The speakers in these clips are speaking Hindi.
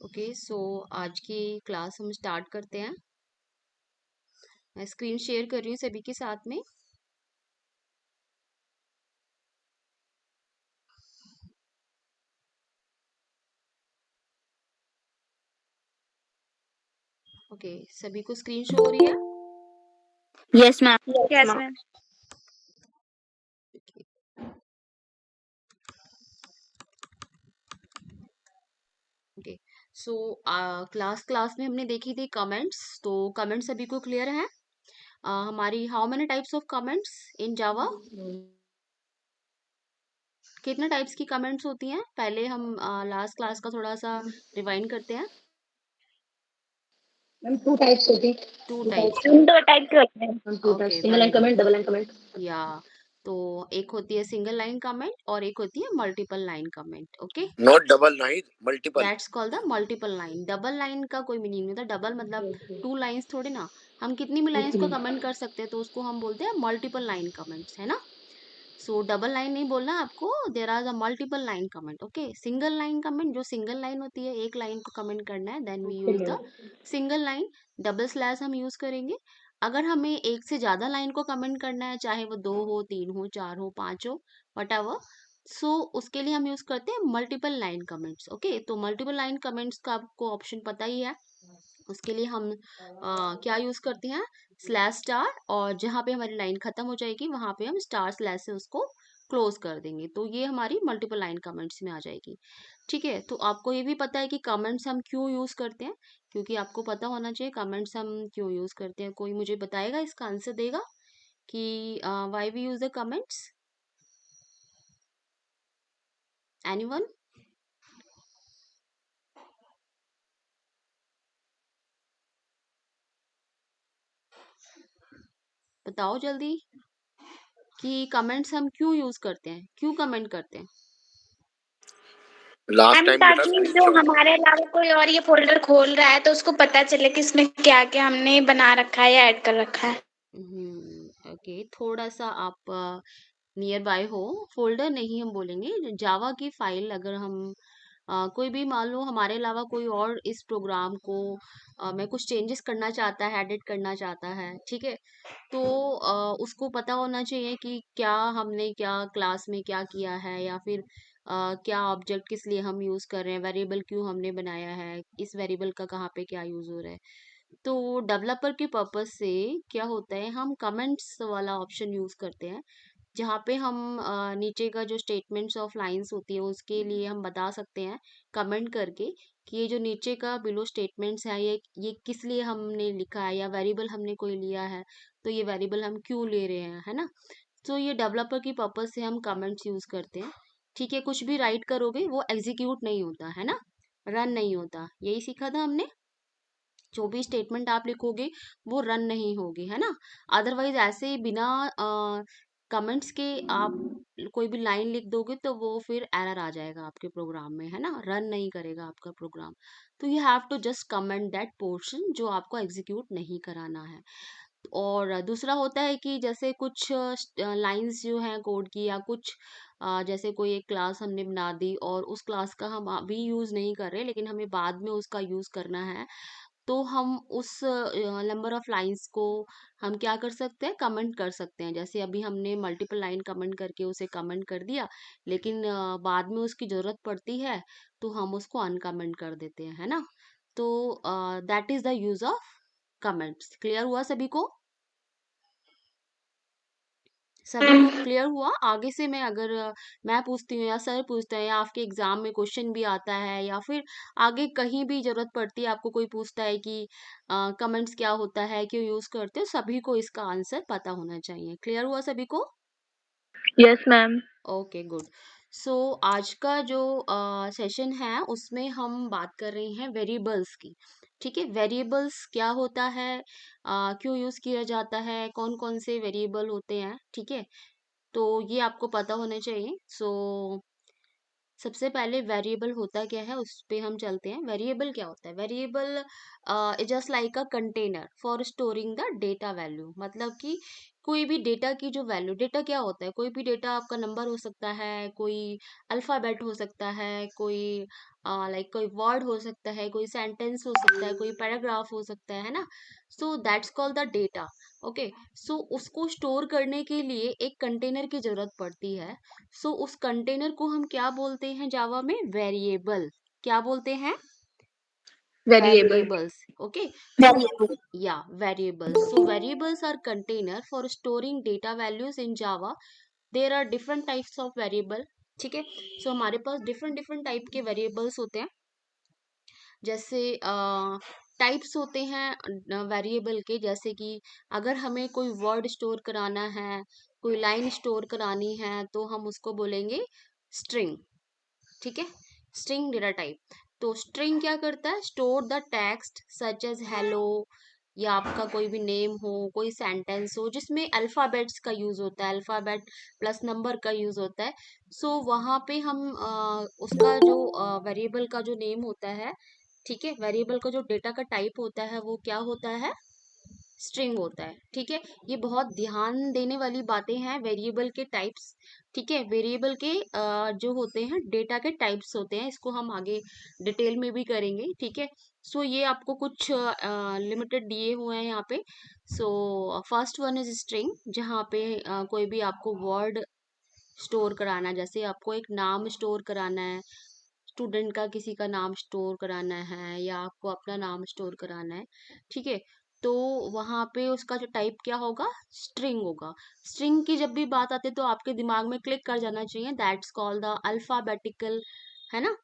ओके, सो आज की क्लास हम स्टार्ट करते हैं। मैं स्क्रीन शेयर कर रही हूँ सभी के साथ में। ओके, सभी को स्क्रीन शो हो रही है? Yes ma'am. Yes ma'am. Okay, so class में हमने देखी थी कमेंट्स। तो कमेंट्स सभी को क्लियर है? हमारी how many types of comments in Java? कितने टाइप्स की कमेंट्स होती हैं? पहले हम लास्ट क्लास का थोड़ा सा रिवाइंड करते हैं। मैम 2 टाइप्स होती हैं। 2 2 टाइप्स टाइप्स। की। 2 टाइप के होते हैं। हम 2 types, okay, single very line good. Comment, double line comment. या तो एक होती है सिंगल लाइन कमेंट और एक होती है multiple line comment. Okay, not double line, multiple. That's called the multiple line. Double line का कोई मीनिंग नहीं होता। डबल मतलब 2 लाइंस थोड़ी ना, हम कितनी भी लाइंस को कमेंट कर सकते हैं, तो उसको हम बोलते हैं मल्टीपल लाइन कमेंट्स, है ना। सो डबल लाइन नहीं बोलना आपको, there are the multiple line comment. Okay, single line comment, जो सिंगल लाइन होती है, एक लाइन को कमेंट करना है, then we use the single line. Double slash हम यूज करेंगे अगर हमें एक से ज्यादा लाइन को कमेंट करना है, चाहे वो 2 हो, 3 हो, 4 हो, 5 हो, वट। सो उसके लिए हम यूज करते हैं मल्टीपल लाइन कमेंट्स। ओके, तो मल्टीपल लाइन कमेंट्स का आपको ऑप्शन पता ही है। उसके लिए हम क्या यूज करते हैं, स्लैश स्टार, और जहाँ पे हमारी लाइन खत्म हो जाएगी वहां पे हम स्टार स्लैश से उसको क्लोज कर देंगे, तो ये हमारी मल्टीपल लाइन कमेंट्स में आ जाएगी। ठीक है, तो आपको ये भी पता है कि कमेंट्स हम क्यों यूज करते हैं, क्योंकि आपको पता होना चाहिए कमेंट्स हम क्यों यूज करते हैं। कोई मुझे बताएगा, इसका आंसर देगा कि why we use the comments? Anyone? बताओ जल्दी कि कमेंट्स हम क्यों यूज करते हैं, क्यों कमेंट करते हैं? लास्ट हम टाइम बेटा ताकि जो स्क्रीनशॉट। हमारे अलावा कोई और ये फोल्डर खोल रहा है तो उसको पता चले कि इसमें क्या क्या हमने बना रखा है या ऐड कर रखा है। ओके, थोड़ा सा आप नियर बाय हो। फोल्डर नहीं हम बोलेंगे, जावा की फाइल अगर हम कोई भी मान लो हमारे अलावा कोई और इस प्रोग्राम को में कुछ चेंजेस करना चाहता है, एडिट करना चाहता है, ठीक है, तो उसको पता होना चाहिए कि क्या हमने क्या क्लास में क्या किया है, या फिर क्या ऑब्जेक्ट किस लिए हम यूज कर रहे हैं, वेरिएबल क्यों हमने बनाया है, इस वेरिएबल का कहाँ पे क्या यूज हो रहा है। तो डेवलपर के पर्पस से क्या होता है, हम कमेंट्स वाला ऑप्शन यूज करते हैं, जहाँ पे हम नीचे का जो स्टेटमेंट्स ऑफ लाइंस होती है उसके लिए हम बता सकते हैं कमेंट करके कि ये जो नीचे का बिलो स्टेटमेंट्स है, ये किस लिए हमने लिखा है, या वेरिएबल हमने कोई लिया है तो ये वेरिएबल हम क्यों ले रहे हैं, है ना। तो ये डेवलपर की पर्पस से हम कमेंट्स यूज करते हैं। ठीक है, कुछ भी राइट करोगे वो एग्जीक्यूट नहीं होता है ना, रन नहीं होता, यही सीखा था हमने। जो भी स्टेटमेंट आप लिखोगे वो रन नहीं होगी, है ना। अदरवाइज ऐसे ही बिना कमेंट्स के आप कोई भी लाइन लिख दोगे तो वो फिर एरर आ जाएगा आपके प्रोग्राम में, है ना, रन नहीं करेगा आपका प्रोग्राम। तो you have to just comment that portion जो आपको एग्जीक्यूट नहीं कराना है। और दूसरा होता है कि जैसे कुछ लाइंस जो हैं कोड की, या कुछ जैसे कोई एक क्लास हमने बना दी और उस क्लास का हम अभी यूज नहीं कर रहे, लेकिन हमें बाद में उसका यूज करना है, तो हम उस नंबर ऑफ लाइंस को हम क्या कर सकते हैं, कमेंट कर सकते हैं। जैसे अभी हमने मल्टीपल लाइन कमेंट करके उसे कमेंट कर दिया, लेकिन बाद में उसकी जरूरत पड़ती है तो हम उसको अनकमेंट कर देते हैं, है ना। तो that is the use of comments. Clear हुआ सभी को? सभी को क्लियर हुआ? आगे से मैं अगर मैं पूछती हूँ या सर पूछते हैं, या आपके एग्जाम में क्वेश्चन भी आता है, या फिर आगे कहीं भी जरूरत पड़ती है, आपको कोई पूछता है कि कमेंट्स क्या होता है, क्यों यूज करते हो, सभी को इसका आंसर पता होना चाहिए। क्लियर हुआ सभी को? Yes ma'am. Okay, good. So आज का जो सेशन है उसमें हम बात कर रहे हैं वेरिएबल्स की। ठीक है, वेरिएबल्स क्या होता है, क्यों यूज किया जाता है, कौन कौन से वेरिएबल होते हैं, ठीक है, तो ये आपको पता होना चाहिए। सो सबसे पहले वेरिएबल होता क्या है उस पे हम चलते हैं। वेरिएबल क्या होता है? Variable is just like a container for storing the data value. मतलब कि कोई भी डेटा की जो वैल्यू, डेटा क्या होता है? कोई भी डेटा आपका नंबर हो सकता है, कोई अल्फाबेट हो सकता है, कोई लाइक कोई वर्ड हो सकता है, कोई सेंटेंस हो सकता है, कोई पैराग्राफ हो सकता है ना। So that's called the data. Okay. So उसको स्टोर करने के लिए एक कंटेनर की जरूरत पड़ती है। सो उस कंटेनर को हम क्या बोलते हैं जावा में? वेरिएबल। क्या बोलते हैं? Variable. Variables. Okay. So Variable. या variables. So variables are container for storing data values in Java. There are different types of variable. ठीक है। सो हमारे पास डिफरेंट डिफरेंट टाइप के वेरिएबल्स होते हैं। जैसे टाइप्स होते हैं वेरिएबल के, जैसे कि अगर हमें कोई वर्ड स्टोर कराना है, कोई लाइन स्टोर करानी है, तो हम उसको बोलेंगे स्ट्रिंग। ठीक है। String data type. तो स्ट्रिंग क्या करता है? Store the text such as hello, या आपका कोई भी नेम हो, कोई सेंटेंस हो जिसमें अल्फाबेट्स का यूज होता है, अल्फाबेट प्लस नंबर का यूज होता है। सो वहां पे हम उसका जो वेरिएबल का जो नेम होता है, ठीक है, वेरिएबल का जो डेटा का टाइप होता है वो क्या होता है? स्ट्रिंग होता है। ठीक है। ये बहुत ध्यान देने वाली बातें हैं, वेरिएबल के टाइप्स। ठीक है। वेरिएबल के जो होते हैं डेटा के टाइप्स होते हैं, इसको हम आगे डिटेल में भी करेंगे। ठीक है। सो ये आपको कुछ लिमिटेड दिए हुए हैं यहाँ पे। So first one is string, जहाँ पे कोई भी आपको वर्ड स्टोर कराना है, जैसे आपको एक नाम स्टोर कराना है, स्टूडेंट का किसी का नाम स्टोर कराना है, या आपको अपना नाम स्टोर कराना है। ठीक है। तो वहां पे उसका जो टाइप क्या होगा? स्ट्रिंग होगा। स्ट्रिंग की जब भी बात आती है तो आपके दिमाग में क्लिक कर जाना चाहिए, दैट्स कॉल्ड द अल्फाबेटिकल, है ना।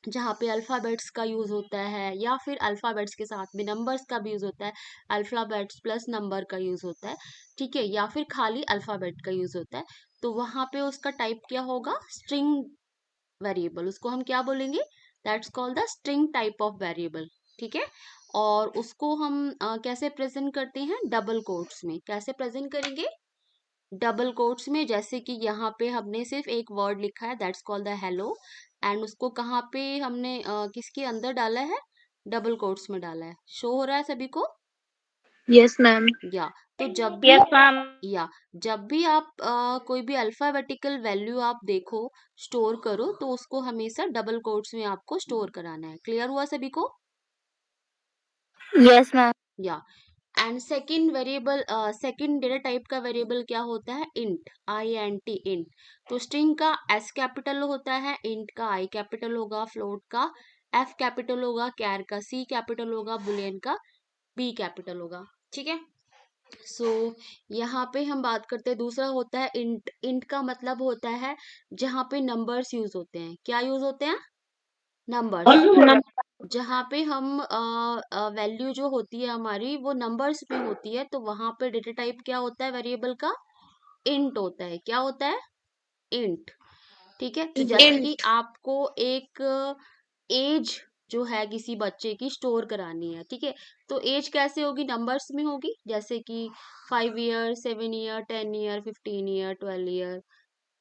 जहाँ पे अल्फाबेट्स का यूज होता है, या फिर अल्फाबेट्स के साथ में नंबर्स का भी यूज होता है, अल्फाबेट्स प्लस नंबर का यूज होता है। ठीक है। या फिर खाली अल्फाबेट का यूज होता है। तो वहां पे उसका टाइप क्या होगा? String variable. उसको हम क्या बोलेंगे? That's called the string type of variable. ठीक है। और उसको हम कैसे प्रेजेंट करते हैं? डबल कोट्स में। कैसे प्रेजेंट करेंगे? डबल कोट्स में। जैसे कि यहाँ पे हमने सिर्फ एक वर्ड लिखा है, that's called the hello, and उसको कहाँ पे हमने किसके अंदर डाला है? डबल कोट्स में डाला है। शो हो रहा है सभी को? Yes, ma'am. या तो जब भी, यस मैम। या जब भी आप कोई भी अल्फाबेटिकल वैल्यू आप देखो, स्टोर करो, तो उसको हमेशा डबल कोट्स में आपको स्टोर कराना है। क्लियर हुआ सभी को? Yes, ma'am. या and second variable, second data type का वेरिएबल क्या होता है? Int, INT, int. तो स्ट्रिंग का S कैपिटल होता है, इंट का I कैपिटल होगा, फ्लोट का F कैपिटल होगा, कैर का C कैपिटल होगा, बुलियन का B कैपिटल होगा। ठीक है। सो यहाँ पे हम बात करते हैं, दूसरा होता है इंट। इंट का मतलब होता है जहाँ पे नंबर्स यूज होते हैं। क्या यूज होते हैं? नंबर्स। जहाँ पे हम वैल्यू जो होती है हमारी वो नंबर्स पे होती है, तो वहां पे डेटा टाइप क्या होता है वेरिएबल का? इंट होता है। क्या होता है? इंट। ठीक है। तो जैसे कि इंट। आपको एक एज जो है किसी बच्चे की स्टोर करानी है, ठीक है, तो एज कैसे होगी? नंबर्स में होगी। जैसे कि 5 year, 7 year, 10 year, 15 year, 12 year,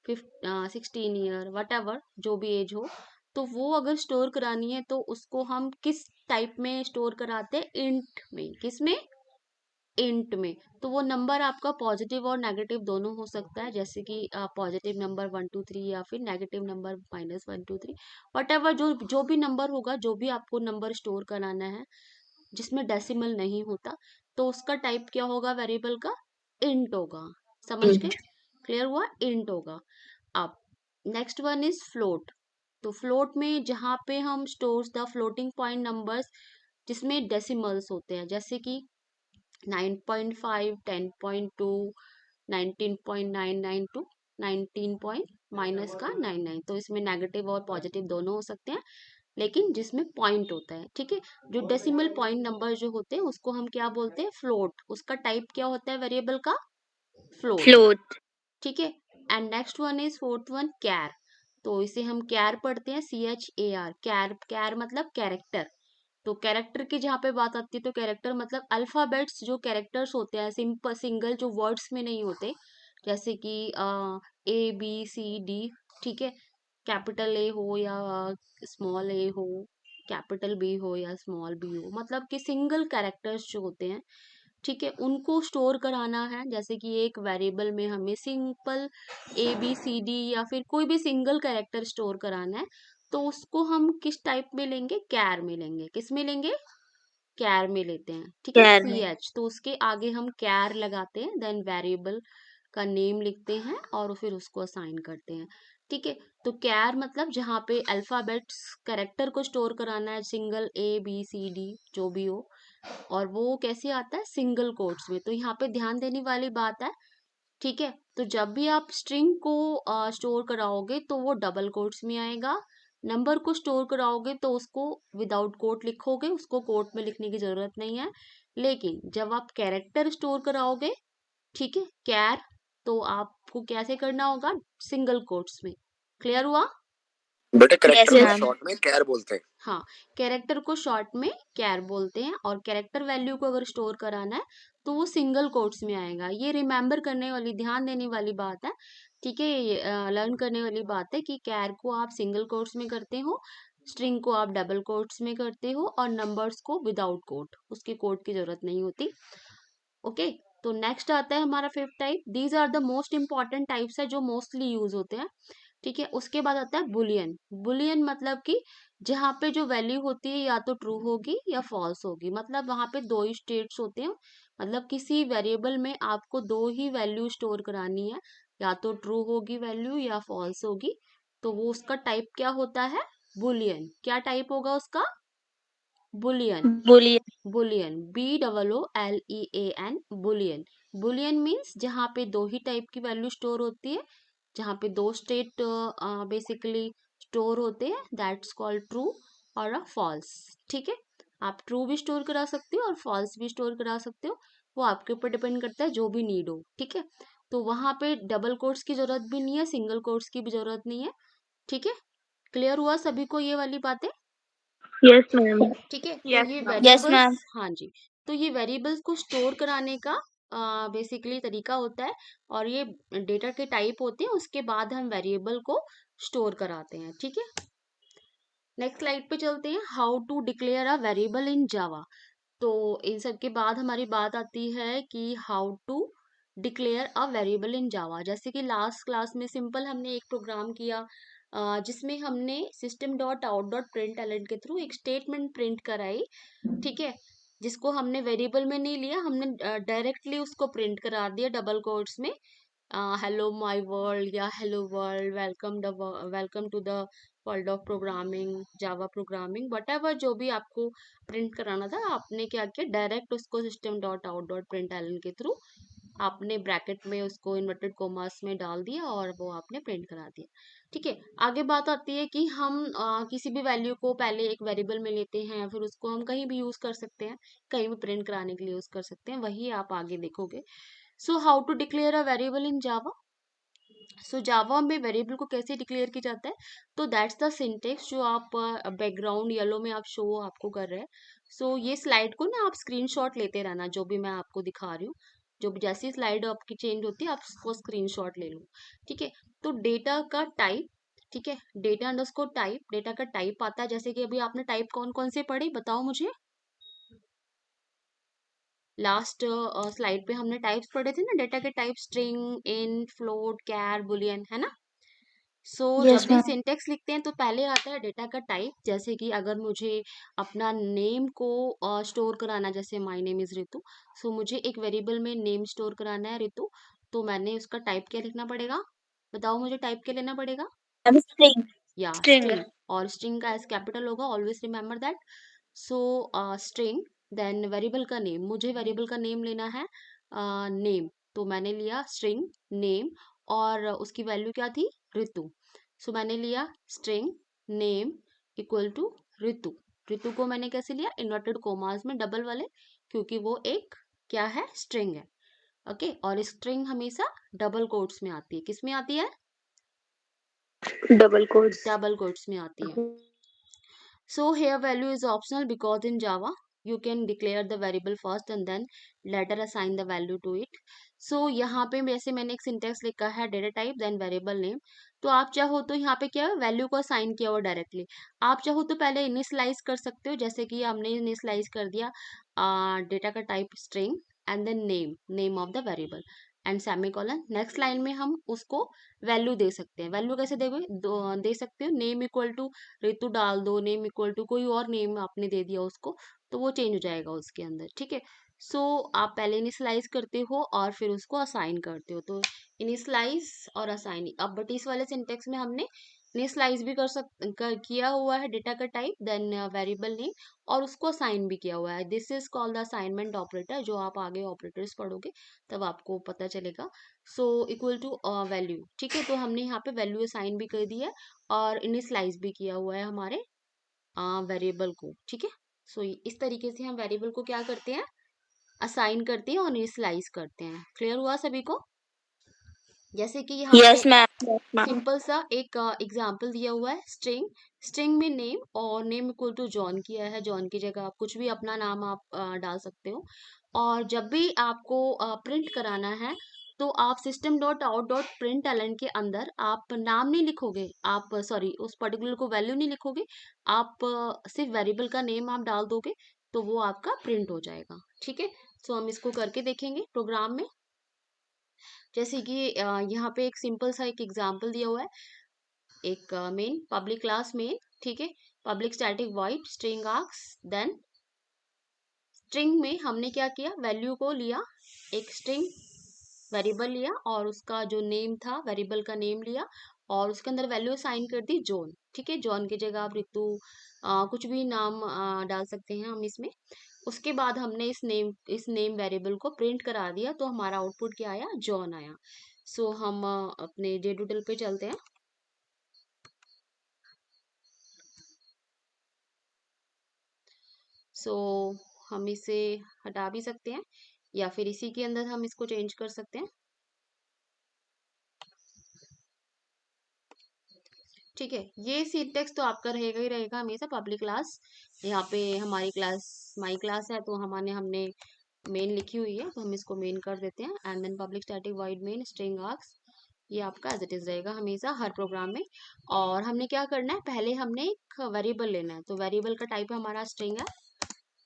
16 year, what ever जो भी एज हो। तो वो अगर स्टोर करानी है तो उसको हम किस टाइप में स्टोर कराते हैं? इंट में। किस में? इंट में। तो वो नंबर आपका पॉजिटिव और नेगेटिव दोनों हो सकता है, जैसे कि पॉजिटिव नंबर 1 2 3, या फिर नेगेटिव नंबर -1 2 3, वट एवर जो भी नंबर होगा, जो भी आपको नंबर स्टोर कराना है जिसमें डेसिमल नहीं होता, तो उसका टाइप क्या होगा वेरिएबल का? इंट होगा। समझ गए? क्लियर हुआ? इंट होगा। अब नेक्स्ट वन इज फ्लोट। तो फ्लोट में जहाँ पे हम stores the floating point numbers जिसमें डेसिमल्स होते हैं, जैसे कि 9.5, 10.2, 19.992, 19 पॉइंट माइनस का 99। तो इसमें नेगेटिव और पॉजिटिव दोनों हो सकते हैं, लेकिन जिसमें पॉइंट होता है। ठीक है। जो डेसिमल पॉइंट नंबर जो होते हैं उसको हम क्या बोलते हैं? फ्लोट। उसका टाइप क्या होता है वेरिएबल का? फ्लोट। Float. ठीक है। And next one is fourth one, char. तो इसे हम कैर पढ़ते हैं, CHAR, कैर। कैर मतलब कैरेक्टर। तो कैरेक्टर की जहाँ पे बात आती है, तो कैरेक्टर मतलब अल्फाबेट्स, जो कैरेक्टर्स होते हैं सिंपल सिंगल, जो वर्ड्स में नहीं होते, जैसे कि A B C D। ठीक है। कैपिटल ए हो या स्मॉल ए हो, कैपिटल बी हो या स्मॉल बी हो, मतलब कि सिंगल कैरेक्टर्स जो होते हैं, ठीक है, उनको स्टोर कराना है। जैसे कि एक वेरिएबल में हमें simple A B C D या फिर कोई भी सिंगल कैरेक्टर स्टोर कराना है, तो उसको हम किस टाइप में लेंगे, कैर में लेंगे। किस में लेंगे, कैर में लेते हैं, ठीक है, कैर सी में। एच, तो उसके आगे हम कैर लगाते हैं, देन वेरिएबल का नेम लिखते हैं और फिर उसको असाइन करते हैं, ठीक है। तो कैर मतलब जहाँ पे अल्फाबेट्स कैरेक्टर को स्टोर कराना है, single A B C D जो भी हो, और वो कैसे आता है, सिंगल कोट्स में। तो यहाँ पे ध्यान देने वाली बात है, ठीक है। तो जब भी आप स्ट्रिंग को स्टोर कराओगे तो वो डबल कोट्स में आएगा, नंबर को स्टोर कराओगे तो उसको विदाउट कोट लिखोगे, उसको कोट में लिखने की जरूरत नहीं है। लेकिन जब आप कैरेक्टर स्टोर कराओगे, ठीक है, कैर, तो आपको कैसे करना होगा, सिंगल कोट्स में। क्लियर हुआ? बेटा यस करेक्टर को मैम। शॉर्ट में कैर बोलते हैं। हाँ, कैरेक्टर को शॉर्ट में कैर बोलते हैं, और कैरेक्टर वैल्यू को अगर स्टोर कराना है तो वो सिंगल कोट्स में आएगा। ये रिमेम्बर करने वाली, ध्यान देने वाली बात है, ठीक है, ये लर्न करने वाली बात है कि कैर को आप सिंगल कोट्स में करते हो, स्ट्रिंग को आप डबल कोट्स में करते हो, और नंबर्स को विदाउट कोट, उसकी कोट की जरूरत नहीं होती। ओके, तो नेक्स्ट आता है हमारा fifth type. These are the most important types है जो मोस्टली यूज होते हैं, ठीक है। उसके बाद आता है बुलियन। बुलियन मतलब कि जहाँ पे जो वैल्यू होती है या तो ट्रू होगी या फॉल्स होगी, मतलब वहां पे दो ही स्टेट्स होते हैं, मतलब किसी वेरिएबल में आपको दो ही वैल्यू स्टोर करानी है, या तो ट्रू होगी वैल्यू या फॉल्स होगी, तो वो उसका टाइप क्या होता है, बुलियन। क्या टाइप होगा उसका, बुलियन। बोलिए। Boolean, BOOLEAN, Boolean. Boolean means जहाँ पे दो ही टाइप की वैल्यू स्टोर होती है, जहाँ पे दो स्टेट बेसिकली स्टोर होते हैं, दैट्स कॉल्ड ट्रू और अ फॉल्स, ठीक है। आप ट्रू भी स्टोर करा सकते हो और फॉल्स भी स्टोर करा सकते हो, वो आपके ऊपर डिपेंड करता है, जो भी नीड हो, ठीक है। तो वहां पे डबल कोट्स की जरूरत भी नहीं है, सिंगल कोट्स की भी जरूरत नहीं है, ठीक है। क्लियर हुआ सभी को ये वाली बातें? Yes ma'am. ठीक है, तो यस ये मैम। Yes variables, ma'am. हाँ जी, तो ये वेरिएबल्स को स्टोर कराने का बेसिकली तरीका होता है, और ये डेटा के टाइप होते हैं, उसके बाद हम वेरिएबल को स्टोर कराते हैं, ठीक है। नेक्स्ट स्लाइड पे चलते हैं, how to declare a variable in Java. तो इन सब के बाद हमारी बात आती है कि how to declare a variable in Java. जैसे कि लास्ट क्लास में सिंपल हमने एक प्रोग्राम किया, जिसमें हमने system dot out dot print L के थ्रू एक स्टेटमेंट प्रिंट कराई, ठीक है, जिसको हमने वेरिएबल में नहीं लिया, हमने डायरेक्टली उसको प्रिंट करा दिया डबल कोट्स में, हेलो माय वर्ल्ड या hello world, welcome to the world of programming, Java programming, whatever जो भी आपको प्रिंट कराना था, आपने क्या किया, डायरेक्ट उसको system dot out dot print L के थ्रू आपने ब्रैकेट में उसको इन्वर्टेड कोमास में डाल दिया और वो आपने प्रिंट करा दिया, ठीक है। आगे बात आती है कि हम किसी भी वैल्यू को पहले एक वेरिएबल में लेते हैं, फिर उसको हम कहीं भी यूज कर सकते हैं, कहीं भी प्रिंट कराने के लिए यूज कर सकते हैं, वही आप आगे देखोगे। So how to declare a variable in Java. So Java में वेरिएबल को कैसे डिक्लेयर किया जाता है, तो दैट्स द सिंटेक्स जो आप बैकग्राउंड येलो में आप शो आपको कर रहे हैं। सो ये स्लाइड को ना आप स्क्रीनशॉट लेते रहना, जो भी मैं आपको दिखा रही हूँ, जो भी जैसी स्लाइड आपकी चेंज होती है आप उसको स्क्रीनशॉट ले लो, ठीक है। तो डेटा का टाइप, ठीक है, डेटा अंडरस्कोर टाइप, डेटा का टाइप आता है, जैसे कि अभी आपने टाइप कौन कौन से पढ़े बताओ मुझे। लास्ट स्लाइड पे हमने टाइप्स पढ़े थे ना, डेटा के टाइप, स्ट्रिंग, इन, फ्लोट, कैर, बुलियन, है ना। जब यस भी मैम। सिंटेक्स लिखते हैं तो पहले आता है डेटा का टाइप, जैसे कि अगर मुझे अपना नेम को स्टोर कराना, जैसे माय नेम इज रितु, सो मुझे एक वेरिएबल में नेम स्टोर कराना है रितु, तो मैंने उसका टाइप क्या लिखना पड़ेगा, बताओ मुझे, टाइप क्या लेना पड़ेगा, मैम स्ट्रिंग। या स्ट्रिंग। स्ट्रिंग, और स्ट्रिंग का एस कैपिटल होगा, always remember that. So string, then variable का नेम, मुझे वेरिएबल का नेम लेना है नेम, तो मैंने लिया स्ट्रिंग नेम, और उसकी वैल्यू क्या थी, ऋतु। सो मैंने लिया स्ट्रिंग नेम इक्वल टू ऋतु। ऋतु को मैंने कैसे लिया, इन्वर्टेड कोमास में डबल वाले, क्योंकि वो एक क्या है, स्ट्रिंग है, ओके। और स्ट्रिंग हमेशा डबल कोट्स में आती है, किस में आती है, डबल कोट्स। डबल कोट्स में आती है। So here value is optional because in Java you can declare the variable first and then later assign the value to it. So यहाँ पे वैसे मैंने एक सिंटेक्स लिखा है data type then variable name. तो आप चाहो तो यहाँ पे क्या है, वैल्यू को असाइन किया हुआ डायरेक्टली। आप चाहो तो पहले इनिशियलाइज कर सकते हो, जैसे कि हमने इनिशियलाइज कर दिया डेटा का type string and then name of the variable and semicolon. Next line में हम उसको वैल्यू दे सकते हैं। वैल्यू कैसे देंगे, दे सकते हो नेम इक्वल टू ऋतु डाल दो, नेम इक्वल टू कोई और नेम आपने दे दिया उसको, तो वो चेंज हो जाएगा उसके अंदर, ठीक है। सो आप पहले इनिशियलाइज करते हो और फिर उसको असाइन करते हो। तो इनिशियलाइज और असाइन, अब बट इस वाले सिंटेक्स में हमने इनिशियलाइज भी किया हुआ है डेटा का टाइप देन वेरिएबल नेम, और उसको असाइन भी किया हुआ है। This is called the assignment operator, जो आप आगे ऑपरेटर्स पढ़ोगे तब आपको पता चलेगा। सो इक्वल टू वैल्यू, ठीक है। तो हमने यहाँ पे वैल्यू असाइन भी कर दी है और इनिशियलाइज भी किया हुआ है हमारे वेरिएबल को, ठीक है। सो इस तरीके से हम वेरिएबल को क्या करते हैं, असाइन करते हैं और इनिशियलाइज करते हैं। क्लियर हुआ सभी को? जैसे कि यहाँ पे Yes, ma'am. Yes, ma'am. Simple सा एक एग्जाम्पल दिया हुआ है, स्ट्रिंग में नेम और नेम इक्वल टू जॉन किया है। जॉन की जगह आप कुछ भी अपना नाम आप डाल सकते हो। और जब भी आपको प्रिंट कराना है तो आप system dot out dot println के अंदर आप नाम नहीं लिखोगे, आप सॉरी उस पर्टिकुलर को वैल्यू नहीं लिखोगे, आप सिर्फ वेरिएबल का नेम आप डाल दोगे तो वो आपका प्रिंट हो जाएगा, ठीक है। सो हम इसको करके देखेंगे प्रोग्राम में। जैसे कि यहाँ पे एक सिंपल सा एक एग्जांपल दिया हुआ है, एक मेन पब्लिक क्लास मेन, ठीक है, public static void string args, then string में हमने क्या किया, वैल्यू को लिया, एक स्ट्रिंग वेरिएबल लिया और उसका जो नेम था वेरिएबल का नेम लिया और उसके अंदर वैल्यू असाइन कर दी जॉन, ठीक है। जॉन की जगह आप ऋतु कुछ भी नाम डाल सकते हैं हम इसमें। उसके बाद हमने इस नेम वेरिएबल को प्रिंट करा दिया तो हमारा आउटपुट क्या आया, जॉन आया। सो हम अपने JDoodle पे चलते हैं। सो हम इसे हटा भी सकते हैं या फिर इसी के अंदर हम इसको चेंज कर सकते हैं, ठीक है। ये सिंटेक्स तो आपका रहेगा ही रहेगा हमेशा। पब्लिक क्लास, यहाँ पे हमारी क्लास माई क्लास है तो हमने मेन लिखी हुई है तो हम इसको मेन कर देते हैं and then public static void main string args, ये आपका एज इट इज रहेगा हमेशा हर प्रोग्राम में। और हमने क्या करना है, पहले हमने एक वेरिएबल लेना है, तो वेरिएबल का टाइप हमारा स्ट्रिंग है,